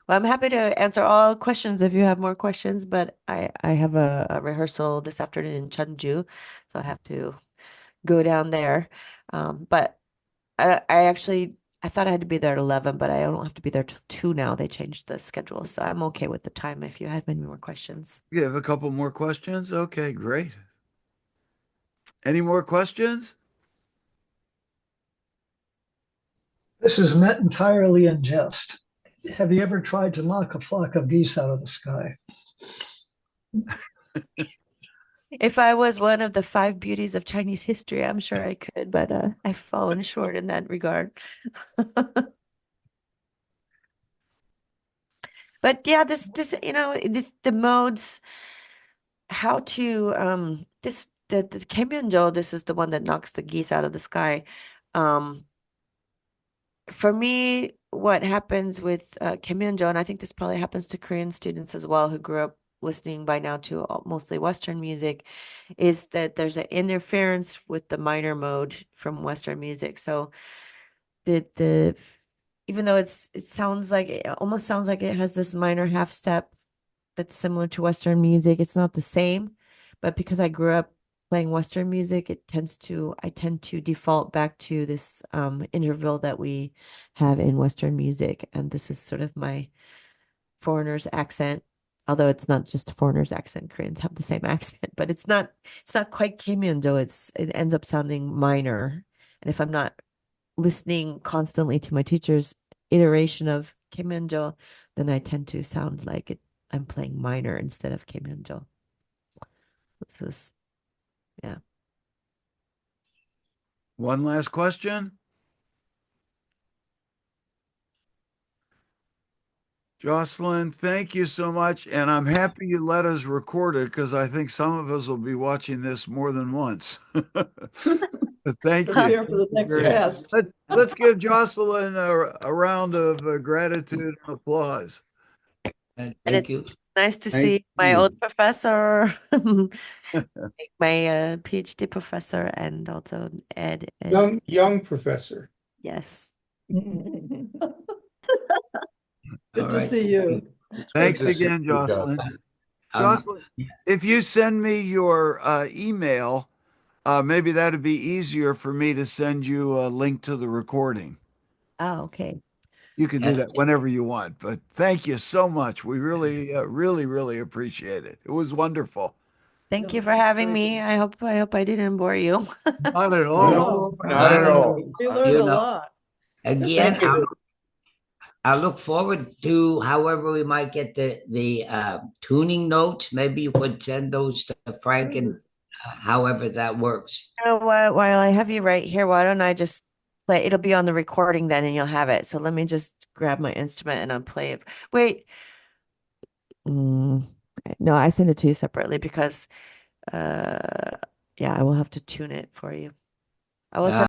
Well, I'm happy to answer all questions if you have more questions, but I have a rehearsal this afternoon in Cheonju, so I have to go down there. But I actually I thought I had to be there at 11, but I don't have to be there till 2 now. They changed the schedule, so I'm okay with the time if you have any more questions. You have a couple more questions? Okay, great. Any more questions? This is meant entirely in jest. Have you ever tried to knock a flock of geese out of the sky? If I was one of the 5 beauties of Chinese history, I'm sure I could, but I've fallen short in that regard. But yeah, this the modes, how to the Kemyonjo, this is the one that knocks the geese out of the sky. For me, what happens with Kemyonjo, and I think this probably happens to Korean students as well who grew up listening by now to mostly Western music, is that there's an interference with the minor mode from Western music. So the even though it sounds like it almost sounds like it has this minor half step that's similar to Western music, it's not the same. But because I grew up playing Western music, I tend to default back to this interval that we have in Western music. And this is sort of my foreigner's accent. Although it's not just a foreigner's accent, Koreans have the same accent, but it's not quite Kimyeon-do. It ends up sounding minor. And if I'm not listening constantly to my teacher's iteration of Kimyeon-do, then I tend to sound like I'm playing minor instead of Kimyeon-do. This is, yeah. One last question. Jocelyn, thank you so much. And I'm happy you let us record it because I think some of us will be watching this more than once. But thank We're you. here for the next Great. test. Let's give Jocelyn a round of gratitude and applause. And Thank it's you. nice to Thank see my you. old professor, my PhD professor, and also Ed. Young professor. Yes. Good All to right. see you. Thanks again, Jocelyn. Jocelyn, if you send me your email, maybe that'd be easier for me to send you a link to the recording. Oh, okay. You can do that whenever you want, but thank you so much. We really, really appreciate it. It was wonderful. Thank you for having me. I hope I didn't bore you. Not at all. No, Not at all. we learned a lot. Again, I look forward to however we might get the tuning notes. Maybe you could send those to Frank, and however that works. You know what? While I have you right here, why don't I just play? It'll be on the recording then, and you'll have it. So let me just grab my instrument and I'll play it. Wait. No, I send it to you separately because, yeah, I will have to tune it for you. I will send